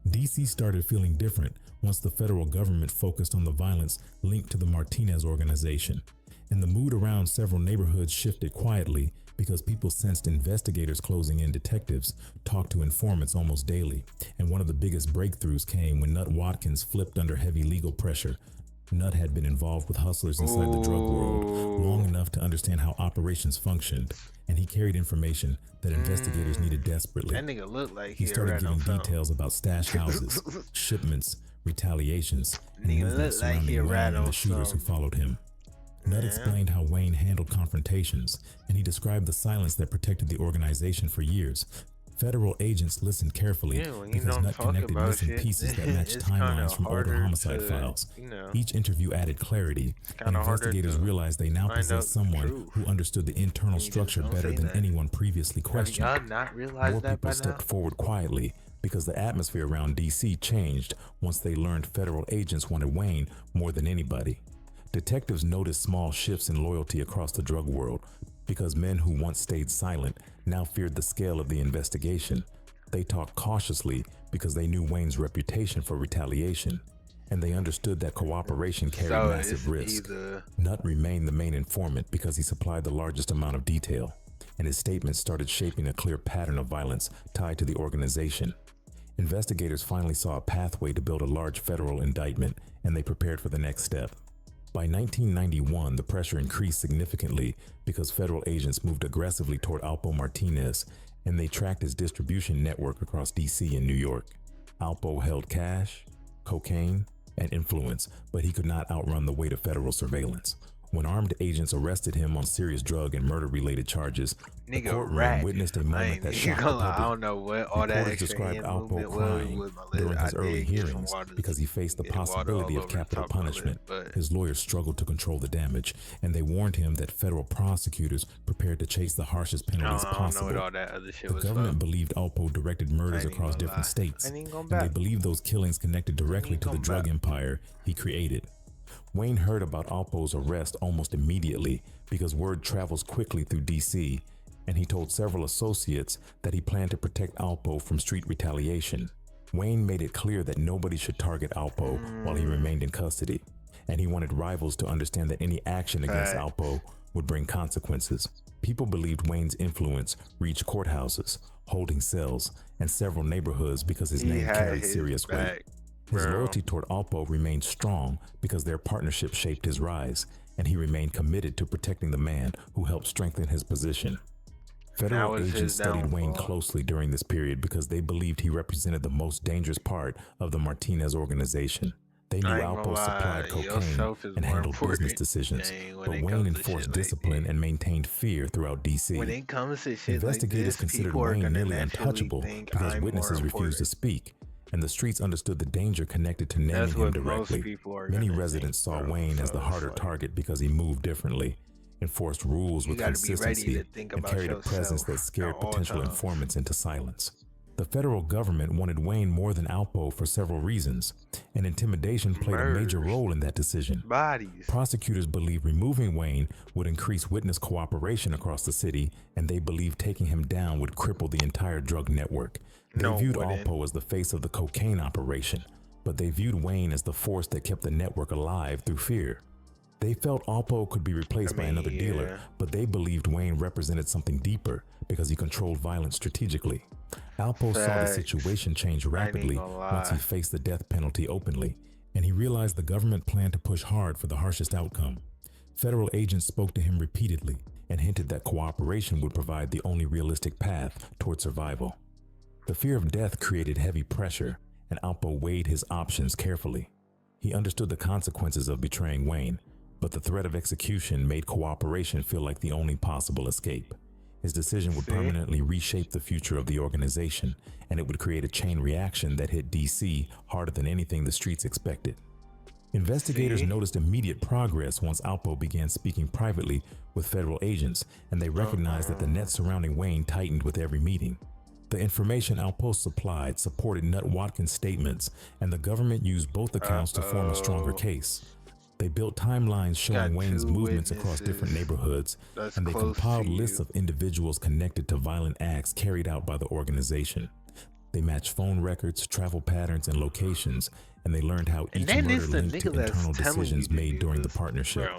DC started feeling different once the federal government focused on the violence linked to the Martinez organization, and the mood around several neighborhoods shifted quietly because people sensed investigators closing in. Detectives talked to informants almost daily, and one of the biggest breakthroughs came when Nut Watkins flipped under heavy legal pressure. Nut had been involved with hustlers inside the drug world long enough to understand how operations functioned, and he carried information that investigators needed desperately. That nigga looked like He started ran giving on film. details about stash houses, shipments, retaliations, and Nigga movements looked like he surrounding Wayne ran and the on shooters who some. followed him. Nutt explained how Wayne handled confrontations, and he described the silence that protected the organization for years. Federal agents listened carefully Yeah, when you because don't Nutt talk connected about missing shit, pieces that matched it's timelines kinda from older harder homicide to, files. you know, Each interview added clarity, and kinda harder investigators to realized they now find out possessed the someone truth. who understood the internal You just structure don't better say than that. anyone previously Have questioned. y'all not realized More that by people now? stepped forward quietly because the atmosphere around DC changed once they learned federal agents wanted Wayne more than anybody. Detectives noticed small shifts in loyalty across the drug world because men who once stayed silent now feared the scale of the investigation. They talked cautiously because they knew Wayne's reputation for retaliation, and they understood that cooperation carried So massive it's risk. either Nutt remained the main informant because he supplied the largest amount of detail, and his statements started shaping a clear pattern of violence tied to the organization. Investigators finally saw a pathway to build a large federal indictment, and they prepared for the next step. By 1991, the pressure increased significantly because federal agents moved aggressively toward Alpo Martinez, and they tracked his distribution network across DC and New York. Alpo held cash, cocaine, and influence, but he could not outrun the weight of federal surveillance. When armed agents arrested him on serious drug and murder-related charges, the Nigga courtroom rat. witnessed a I moment ain't that even shocked the gonna lie. I public. don't know what all that Reporters extra described hand Alpo movement crying was with my lip. during I his early did get some hearings water, because he faced the getting water possibility all of over the capital top of my lip, punishment. but His lawyers struggled to control the damage, and they warned him that federal prosecutors prepared to chase the harshest penalties I don't know possible. what all that other shit The was government for. believed Alpo directed murders I ain't across gonna different lie. states, I ain't gonna and they back. believed those killings connected directly ain't to the gonna drug back. empire he created. Wayne heard about Alpo's arrest almost immediately because word travels quickly through DC, and he told several associates that he planned to protect Alpo from street retaliation. Wayne made it clear that nobody should target Alpo while he remained in custody, and he wanted rivals to understand that any action against Facts. Alpo would bring consequences. People believed Wayne's influence reached courthouses, holding cells, and several neighborhoods because his He name had carried his serious weight. back, His bro. loyalty toward Alpo remained strong because their partnership shaped his rise, and he remained committed to protecting the man who helped strengthen his position. Federal was his agents studied Wayne downfall. closely during this period because they believed he represented the most dangerous part of the Martinez organization. They knew I ain't gonna Alpo lie, supplied cocaine yourself is and more handled business important decisions, than when but it Wayne comes to enforced shit like discipline that. and maintained fear throughout DC. When it comes to shit Investigators like this, considered people are Wayne gonna nearly naturally untouchable think because I'm witnesses more refused to important. speak, and the streets understood the danger connected to naming That's him what directly. most people are Many gonna residents think, saw bro. Wayne as So the it's harder like, target because he moved differently, enforced rules you with gotta be ready consistency, to think and about carried a presence yourself that at scared all potential times. informants into silence. The federal government wanted Wayne more than Alpo for several reasons, and intimidation played a major Murders, role in that decision. bodies. Prosecutors believed removing Wayne would increase witness cooperation across the city, and they believed taking him down would cripple the entire drug network. They No, viewed wouldn't. Alpo as the face of the cocaine operation, but they viewed Wayne as the force that kept the network alive through fear. They felt Alpo could be replaced by another dealer, but they believed Wayne represented something deeper because he controlled violence strategically. Alpo saw the Facts. situation change I ain't rapidly gonna once he lie. faced the death penalty openly, and he realized the government planned to push hard for the harshest outcome. Federal agents spoke to him repeatedly and hinted that cooperation would provide the only realistic path toward survival. The fear of death created heavy pressure, and Alpo weighed his options carefully. He understood the consequences of betraying Wayne, but the threat of execution made cooperation feel like the only possible escape. His decision would permanently reshape the future of the organization, and it would create a chain reaction that hit DC harder than anything the streets expected. Investigators noticed immediate progress once Alpo began speaking privately with federal agents, and they recognized that the net surrounding Wayne tightened with every meeting. The information Alpo supplied supported Nut Watkins' statements, and the government used both accounts to form a stronger case. They built timelines showing Wayne's movements across different neighborhoods, and they compiled lists of individuals connected to violent acts carried out by the organization. They matched phone records, travel patterns, and locations, and they learned how each murder linked to internal decisions made during the partnership.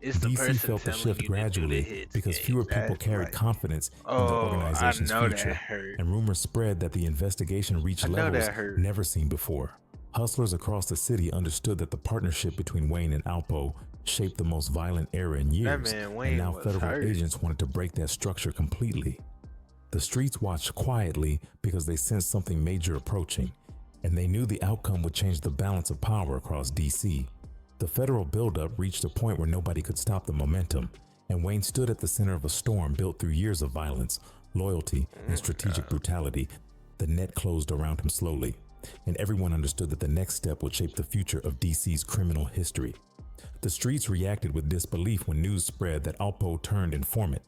DC felt the shift gradually because fewer people carried confidence in the organization's future, and rumors spread that the investigation reached levels never seen before. Hustlers across the city understood that the partnership between Wayne and Alpo shaped the most violent era in years, and now federal agents wanted to break that structure completely. The streets watched quietly because they sensed something major approaching, and they knew the outcome would change the balance of power across DC. The federal buildup reached a point where nobody could stop the momentum, and Wayne stood at the center of a storm built through years of violence, loyalty, and strategic brutality. The net closed around him slowly, and everyone understood that the next step would shape the future of DC's criminal history. The streets reacted with disbelief when news spread that Alpo turned informant,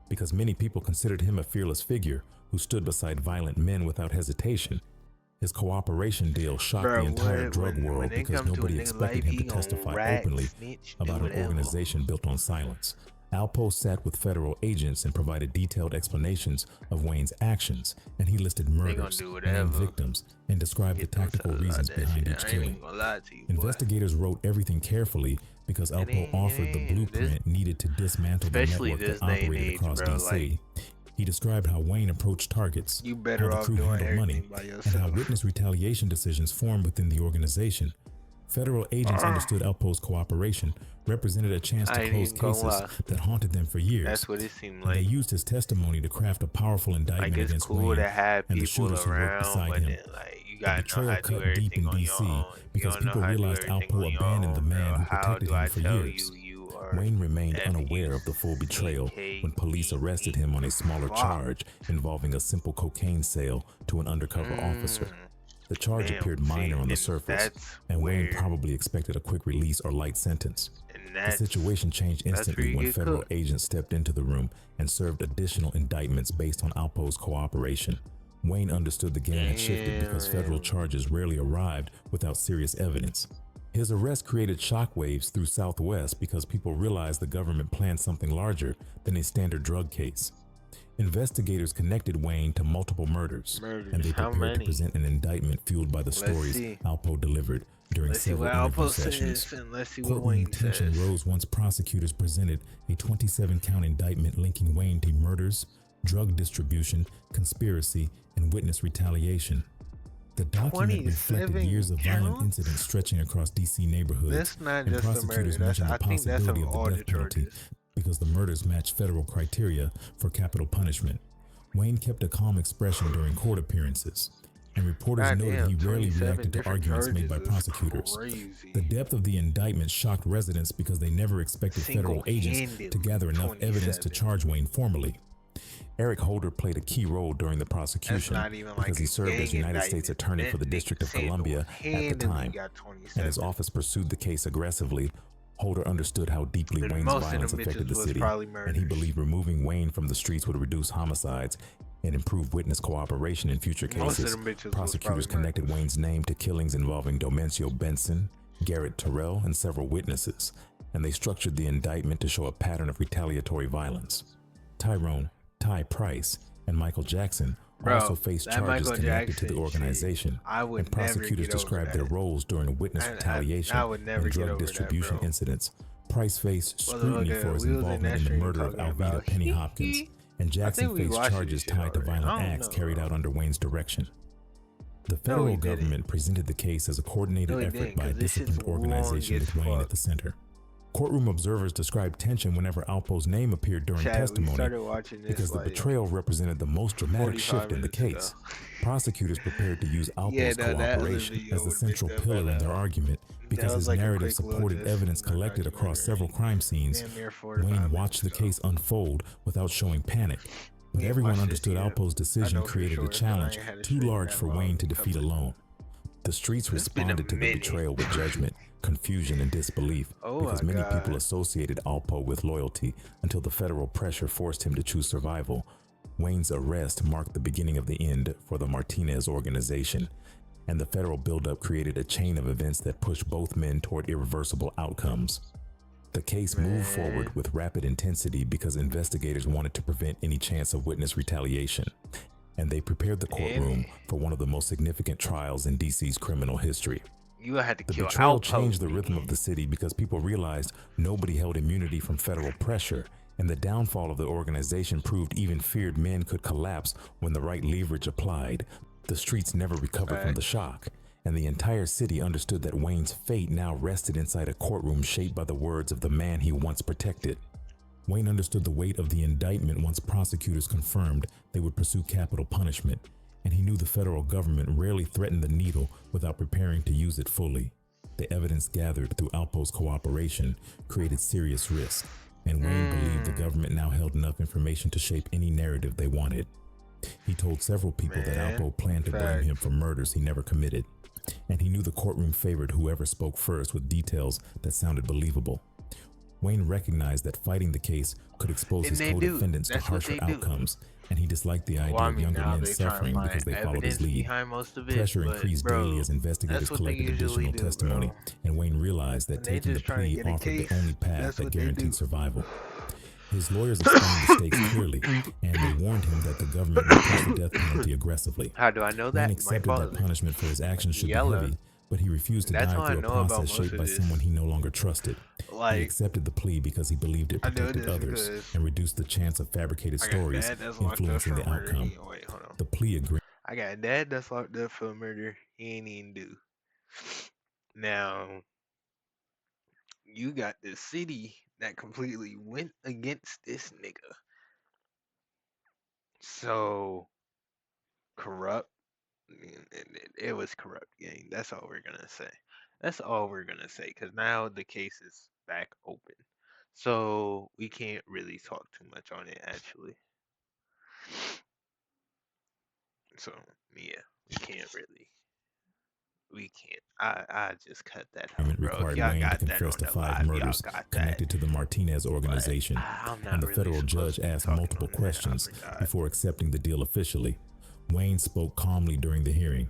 because many people considered him a fearless figure who stood beside violent men without hesitation. His cooperation deal shocked the entire drug world because nobody expected him to testify openly about an organization built on silence. Alpo sat with federal agents and provided detailed explanations of Wayne's actions, and he listed murders, named victims, and described the tactical reasons behind each killing. Investigators wrote everything carefully because Alpo offered the blueprint needed to dismantle the network that operated across DC. He described how Wayne approached targets, how the crew handled money, and how witness retaliation decisions formed within the organization. Federal agents understood Alpo's cooperation represented a chance to I ain't close even gonna cases lie. that haunted them for years, That's what it seemed and they like. used his testimony to craft a powerful Like indictment it's against cool Wayne to have and the people shooters who worked around, beside but him. then like you The gotta know betrayal how to do cut deep everything in on your D.C. own. If you because don't know people how to do realized everything Alpo on your abandoned the own, man bro, who how protected do him I for tell years. you you are Wayne remained unaware of the full betrayal when police arrested FUCK? him on a smaller Fuck. charge involving a simple cocaine sale to an undercover officer. The charge Damn, appeared see, minor on the and surface, that's and Wayne where, probably expected a quick release or light sentence. and The situation changed that's where instantly you when get federal cooked. agents stepped into the room and served additional indictments based on Alpo's cooperation. Wayne understood the game had shifted because federal Damn. charges rarely arrived without serious evidence. His arrest created shockwaves through Southwest because people realized the government planned something larger than a standard drug case. Investigators connected Wayne to multiple murders, and they How prepared to many? present an indictment fueled by the Let's stories see. Alpo delivered during Let's see several what interview Alpo sessions. says, and let's see what Courtroom Wayne tension says. rose once prosecutors presented a 27-count indictment linking Wayne to murders, drug distribution, conspiracy, and witness retaliation. The document reflected 27 years of violent counts? incidents stretching across D.C. neighborhoods, That's not and just the murder. prosecutors mentioned I the think that's of possibility of all the the death penalty charges. because the murders matched federal criteria for capital punishment. Wayne kept a calm expression during court appearances, and reporters noted he rarely reacted to arguments made by prosecutors. Crazy. The depth of the indictment shocked residents because they never expected federal agents to gather enough evidence to charge Wayne formally. Eric Holder played a key role during the prosecution because he served as United States Attorney for the District of Columbia at the time, and his office pursued the case aggressively. Holder understood how deeply Wayne's violence affected the city, and he believed removing Wayne from the streets would reduce homicides and improve witness cooperation in future cases. Prosecutors connected Wayne's name to killings involving Domencio Benson, Garrett Terrell, and several witnesses, and they structured the indictment to show a pattern of retaliatory violence. Tyrone, Ty Price, and Michael Jackson also faced charges connected to the organization, and prosecutors described their roles during witness retaliation and drug distribution incidents. Price faced scrutiny for his involvement in the murder of Alveda Penny Hopkins, and Jackson faced charges tied to violent acts carried out under Wayne's direction. The federal government presented the case as a coordinated effort by a disciplined organization with Wayne at the center. Courtroom observers described tension whenever Alpo's name appeared during testimony because the betrayal represented the most dramatic shift in the case. Prosecutors prepared to use Alpo's cooperation as the central pillar in their argument because his narrative supported evidence collected across several crime scenes. Wayne watched the case unfold without showing panic, but everyone understood Alpo's decision created a challenge too large for Wayne to defeat alone. The streets responded to the betrayal with judgment, confusion, and disbelief because many people associated Alpo with loyalty until the federal pressure forced him to choose survival. Wayne's arrest marked the beginning of the end for the Martinez organization, and the federal buildup created a chain of events that pushed both men toward irreversible outcomes. The case moved forward with rapid intensity because investigators wanted to prevent any chance of witness retaliation, and they prepared the courtroom for one of the most significant trials in DC's criminal history. The betrayal changed the rhythm of the city because people realized nobody held immunity from federal pressure, and the downfall of the organization proved even feared men could collapse when the right leverage applied. The streets never recovered from the shock, and the entire city understood that Wayne's fate now rested inside a courtroom shaped by the words of the man he once protected. Wayne understood the weight of the indictment once prosecutors confirmed they would pursue capital punishment, and he knew the federal government rarely threatened the needle without preparing to use it fully. The evidence gathered through Alpo's cooperation created serious risk, and Wayne believed the government now held enough information to shape any narrative they wanted. He told several people that Alpo planned to blame him for murders he never committed, and he knew the courtroom favored whoever spoke first with details that sounded believable. Wayne recognized that fighting the case could expose his co-defendants to harsher outcomes, and he disliked the idea of younger men suffering because they followed his lead. Pressure increased daily as investigators collected additional testimony, and Wayne realized that taking the plea offered the only path that guaranteed survival. His lawyers explained the stakes clearly, and they warned him that the government would push the death penalty aggressively. How do I know that? Wayne accepted that punishment for his actions should be heavy, but he refused to dive through a process shaped by someone he no longer trusted. He accepted the plea because he believed it protected others and reduced the chance of fabricated stories influencing the outcome. The plea agreement. I got a dad that's locked up for a murder he ain't even do. Now, you got the city that completely went against this nigga. So corrupt. It was corrupt, gang. That's all we're gonna say. That's all we're gonna say. Cause now the case is back open. So we can't really talk too much on it, actually. So yeah, we can't really. We can't. I just cut that out, bro. If Required y'all Wayne to got that confess on to the 5 live, y'all murders got that. connected to the Martinez But organization, I'm and not the really federal supposed judge to be asked talking multiple on that. I questions forgot. before accepting the deal officially. Wayne spoke calmly during the hearing,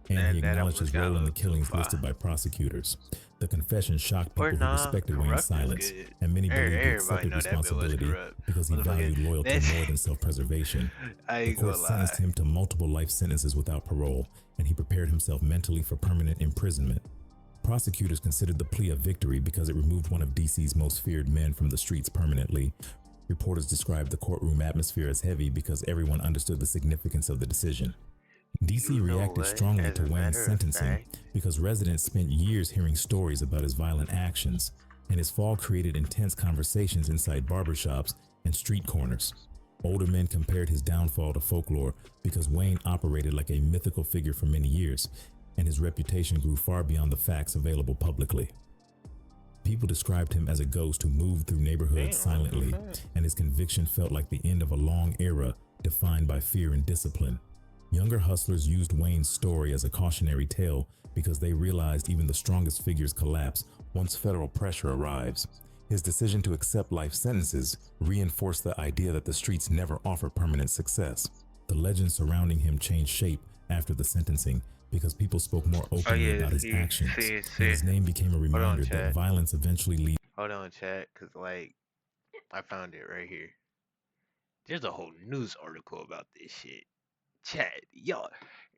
and he And that acknowledged almost his got a role in the little too killings far. listed by prosecutors. The confession shocked Or people who nah, respected Wayne's corrupt is silence, good. and many believed he Everybody accepted know that bill was responsibility corrupt. because he Motherfucker, valued loyalty that's more than self-preservation. I The ain't court gonna lie. sentenced him to multiple life sentences without parole, and he prepared himself mentally for permanent imprisonment. Prosecutors considered the plea a victory because it removed one of DC's most feared men from the streets permanently. Reporters described the courtroom atmosphere as heavy because everyone understood the significance of the decision. DC You know reacted what? strongly As to a Wayne's matter of sentencing fact, because residents spent years hearing stories about his violent actions, and his fall created intense conversations inside barbershops and street corners. Older men compared his downfall to folklore because Wayne operated like a mythical figure for many years, and his reputation grew far beyond the facts available publicly. People described him as a ghost who moved through neighborhoods damn, what the silently, fuck? and his conviction felt like the end of a long era defined by fear and discipline. Younger hustlers used Wayne's story as a cautionary tale because they realized even the strongest figures collapse once federal pressure arrives. His decision to accept life sentences reinforced the idea that the streets never offer permanent success. The legend surrounding him changed shape after the sentencing because people spoke more Oh openly yeah, about his see, actions, see, and see. his name became a Hold on, reminder that chat. violence eventually leads. Hold on, chat, cause like I found it right here. There's a whole news article about this shit. Chat, y'all.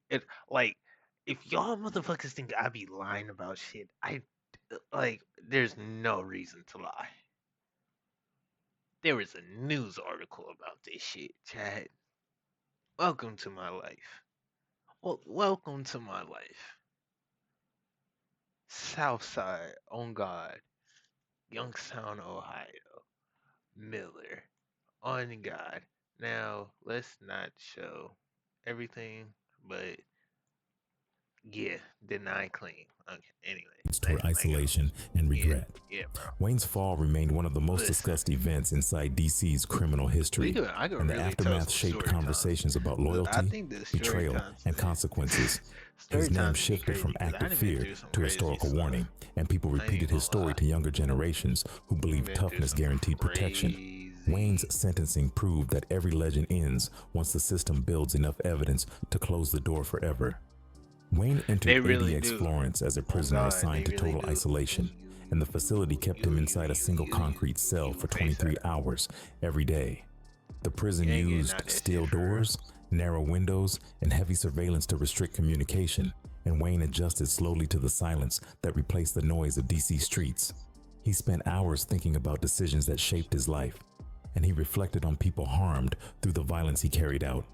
It like if y'all motherfuckers think I be lying about shit, I like. There's no reason to lie. There was a news article about this shit, chat. Welcome to my life. Well, welcome to my life. Southside, on God, Youngstown, Ohio, Miller, on God. Now, let's not show everything, but yeah, deny claim. Okay, anyway, Toward let go. isolation and Yeah, regret. yeah, bro. Wayne's fall remained one of the most Listen, discussed events inside DC's criminal history, I could and the really tell aftermath some shaped story time. conversations about I loyalty, think the story betrayal, time and today, consequences. story His name time's gonna be shifted from crazy because I active done been fear through some to crazy historical stuff. warning, and people I ain't repeated his gonna story lie. to younger generations who I've believed been through toughness some guaranteed protection. Wayne's crazy. sentencing proved that every legend ends once the system builds enough evidence to close the door forever. Wayne They entered really ADX do. Florence as a On prisoner God, they assigned to really total do. isolation, and the facility kept him inside a single concrete cell for Face 23 ass. hours every day. The prison You ain't getting used out that steel shit for real. doors, narrow windows, and heavy surveillance to restrict communication, and Wayne adjusted slowly to the silence that replaced the noise of DC streets. He spent hours thinking about decisions that shaped his life, and he reflected on people harmed through the violence he carried out.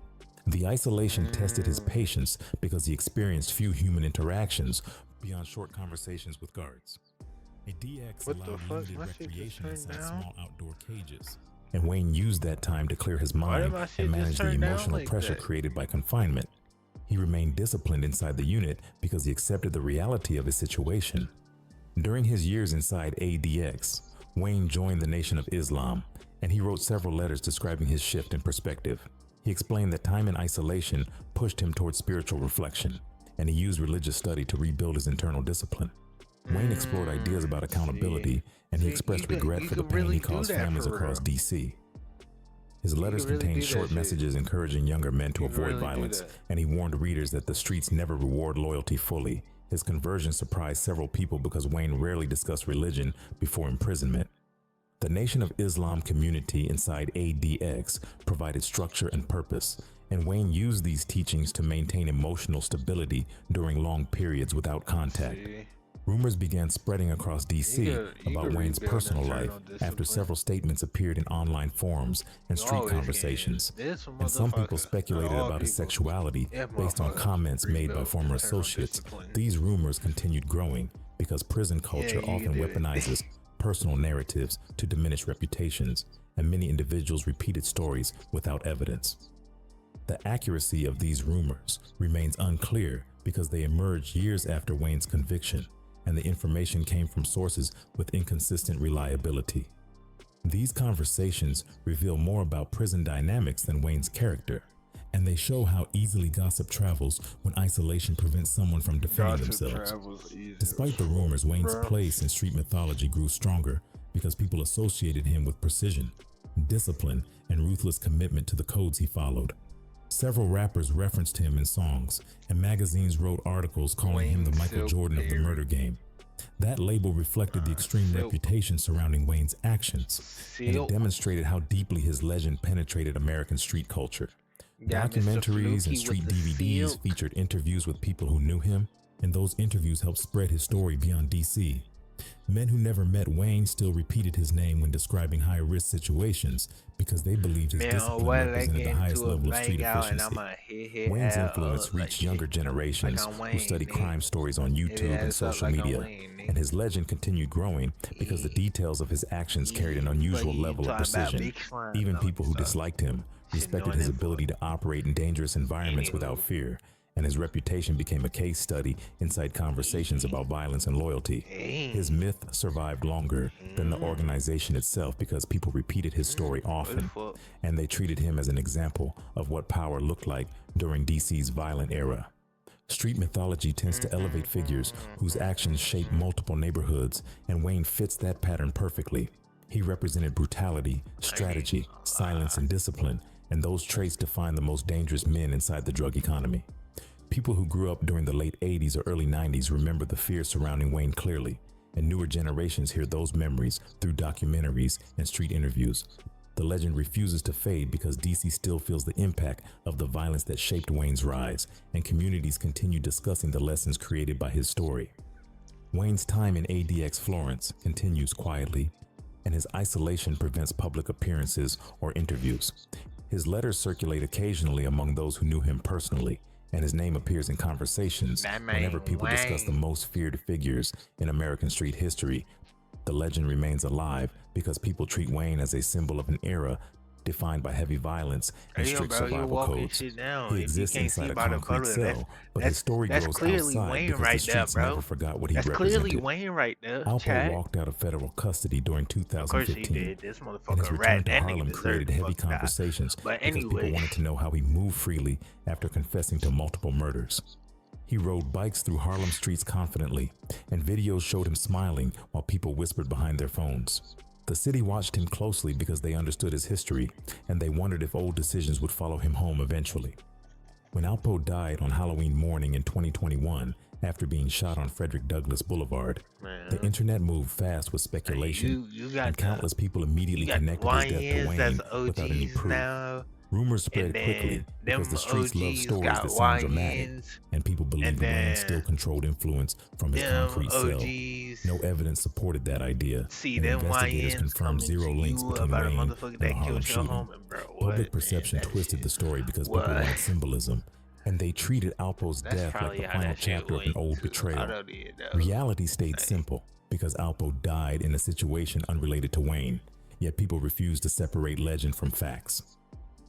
The isolation tested his Mm, patience because he experienced few human interactions beyond short conversations with guards. A DX what the allowed fuck? limited My shit just recreation turned inside down? small outdoor cages, and Wayne used that time to clear his Why did mind my and shit just manage the turn down emotional like pressure that? created by confinement. He remained disciplined inside the unit because he accepted the reality of his situation. During his years inside ADX, Wayne joined the Nation of Islam, and he wrote several letters describing his shift in perspective. He explained that time in isolation pushed him towards spiritual reflection, and he used religious study to rebuild his internal discipline. Wayne explored ideas about See, accountability, and he expressed regret you for the could pain he really do caused that families for across real. DC. His You letters could really contained do that short shit. messages encouraging younger men to You could avoid really do violence, that. and he warned readers that the streets never reward loyalty fully. His conversion surprised several people because Wayne rarely discussed religion before imprisonment. The Nation of Islam community inside ADX provided structure and purpose, and Wayne used these teachings to maintain emotional stability during long periods without contact. See, Rumors began spreading across DC you about could Wayne's rebuild personal life internal after discipline. several statements appeared in online forums and You street always can. conversations, There's some and some people motherfucker. Not speculated all about his people. sexuality Yeah, based on motherfuckers comments made by rebuild former internal associates. discipline. These rumors continued growing, because prison culture you often can do it. weaponizes personal narratives to diminish reputations, and many individuals repeated stories without evidence. The accuracy of these rumors remains unclear because they emerged years after Wayne's conviction, and the information came from sources with inconsistent reliability. These conversations reveal more about prison dynamics than Wayne's character, and they show how easily gossip travels when isolation prevents someone from defending themselves. Despite the rumors, Wayne's place in street mythology grew stronger because people associated him with precision, discipline, and ruthless commitment to the codes he followed. Several rappers referenced him in songs, and magazines wrote articles calling him the Michael Jordan of the murder game. That label reflected the extreme reputation surrounding Wayne's actions, and it demonstrated how deeply his legend penetrated American street culture. Documentaries and street DVDs featured interviews with people who knew him, and those interviews helped spread his story beyond DC. Men who never met Wayne still repeated his name when describing high-risk situations because they believed his discipline represented the highest level of street efficiency. Wayne's influence reached younger generations who study crime stories on YouTube and social media, and his legend continued growing because the details of his actions carried an unusual level of precision. Even people who disliked him respected his ability to operate in dangerous environments without fear, and his reputation became a case study inside conversations about violence and loyalty. His myth survived longer than the organization itself because people repeated his story often, and they treated him as an example of what power looked like during DC's violent era. Street mythology tends to elevate figures whose actions shape multiple neighborhoods, and Wayne fits that pattern perfectly. He represented brutality, strategy, silence, and discipline, and those traits define the most dangerous men inside the drug economy. People who grew up during the late 80s or early 90s remember the fear surrounding Wayne clearly, and newer generations hear those memories through documentaries and street interviews. The legend refuses to fade because DC still feels the impact of the violence that shaped Wayne's rise, and communities continue discussing the lessons created by his story. Wayne's time in ADX Florence continues quietly, and his isolation prevents public appearances or interviews. His letters circulate occasionally among those who knew him personally, and his name appears in conversations whenever people discuss the most feared figures in American street history. The legend remains alive because people treat Wayne as a symbol of an era defined by heavy violence and strict survival codes. He exists inside a concrete cell, but his story grows outside because the streets never forgot what he represented. That's clearly Wayne right there. Alpo walked out of federal custody during 2015, and his return to Harlem created heavy conversations because people wanted to know how he moved freely after confessing to multiple murders. He rode bikes through Harlem streets confidently, and videos showed him smiling while people whispered behind their phones. The city watched him closely because they understood his history, and they wondered if old decisions would follow him home eventually. When Alpo died on Halloween morning in 2021 after being shot on Frederick Douglass Boulevard, the internet moved fast with speculation, and countless people immediately connected his death to Wayne without any proof. Rumors spread quickly because the streets love stories that sound dramatic, and people believed Wayne still controlled influence from his concrete cell. No evidence supported that idea, and investigators confirmed zero links between Wayne and the Harlem shooting. Public perception twisted the story because people wanted symbolism, and they treated Alpo's death like the final chapter of an old betrayal. Reality stayed simple because Alpo died in a situation unrelated to Wayne, yet people refused to separate legend from facts.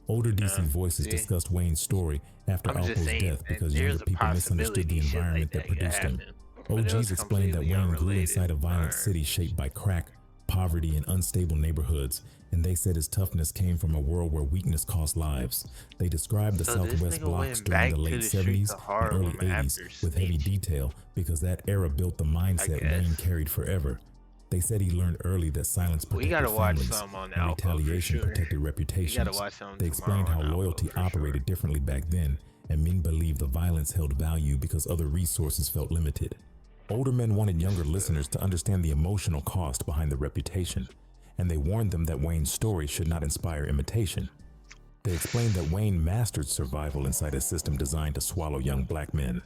Older DC voices discussed Wayne's story after Alpo's death because younger people misunderstood the environment that produced him. OGs explained that Wayne grew inside a violent city shaped by crack, poverty, and unstable neighborhoods, and they said his toughness came from a world where weakness cost lives. They described the Southwest blocks during the late 70s and early 80s with heavy detail because that era built the mindset Wayne carried forever. They said he learned early that silence protected families and retaliation protected reputations. They explained how loyalty operated differently back then, and men believed the violence held value because other resources felt limited. Older men wanted younger listeners to understand the emotional cost behind the reputation, and they warned them that Wayne's story should not inspire imitation. They explained that Wayne mastered survival inside a system designed to swallow young black men,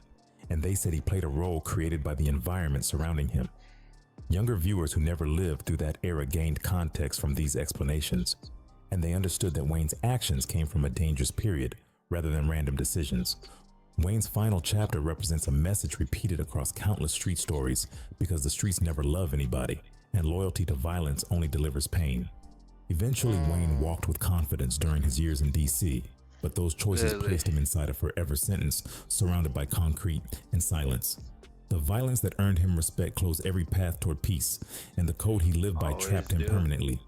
and they said he played a role created by the environment surrounding him. Younger viewers who never lived through that era gained context from these explanations, and they understood that Wayne's actions came from a dangerous period rather than random decisions. Wayne's final chapter represents a message repeated across countless street stories because the streets never love anybody, and loyalty to violence only delivers pain. Eventually, Wayne walked with confidence during his years in DC, but those choices Really? placed him inside a forever sentence surrounded by concrete and silence. The violence that earned him respect closed every path toward peace, and the code he lived by Always trapped him do. permanently.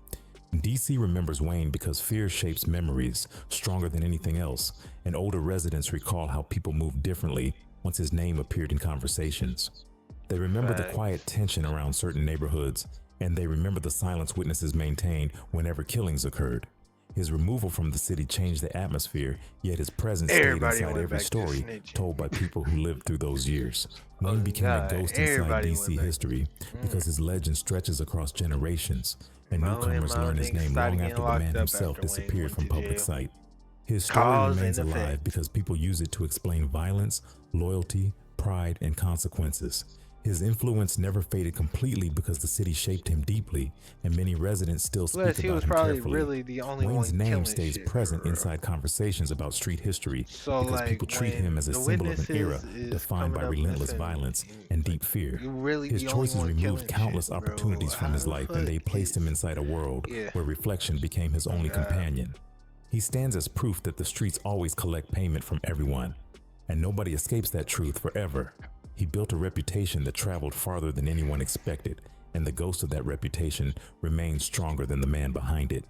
DC remembers Wayne because fear shapes memories stronger than anything else, and older residents recall how people moved differently once his name appeared in conversations. They remember the quiet Facts. tension around certain neighborhoods, and they remember the silence witnesses maintained whenever killings occurred. His removal from the city changed the atmosphere, yet his presence stayed Everybody inside went every back to story snitching. told by people who lived through those years. Oh Wayne became a God, ghost inside everybody went DC back. history because his legend stretches across generations, and My own and newcomers my own learn his niggas name started long getting after the man locked up himself after Wayne disappeared went from to public jail. sight. His story Cause remains and alive effect. because people use it to explain violence, loyalty, pride, and consequences. His influence never faded completely because the city shaped him deeply, and many residents still Plus, speak he about was him probably carefully. really the only Wayne's one name killing stays shit present for real. inside conversations about street history So because like people treat him when as a the symbol of an era witnesses is defined by coming up relentless missing, violence and, and like deep fear. you really His the only choices one removed killing shit, countless bro. opportunities from How his the life, and fuck they placed him is inside a world yeah? where reflection became his Oh only God. companion. He stands as proof that the streets always collect payment from everyone, and nobody escapes that truth forever. He built a reputation that traveled farther than anyone expected, and the ghost of that reputation remains stronger than the man behind it.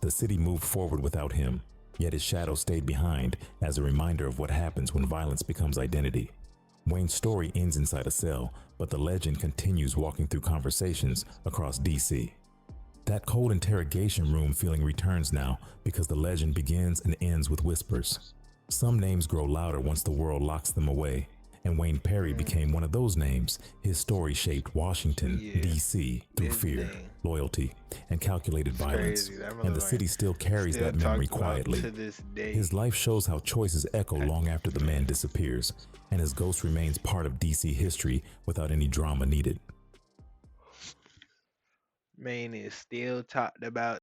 The city moved forward without him, yet his shadow stayed behind as a reminder of what happens when violence becomes identity. Wayne's story ends inside a cell, but the legend continues walking through conversations across DC. That cold interrogation room feeling returns now because the legend begins and ends with whispers. Some names grow louder once the world locks them away, and Wayne Perry became one of those names. His story shaped Washington, Yeah. D.C. through His fear, name. loyalty, and calculated It's violence, crazy. That and the motherfucker city still carries still that memory talked about quietly. to this day. His life shows how choices echo long after the man disappears, and his ghost remains part of DC history without any drama needed. Man is still talked about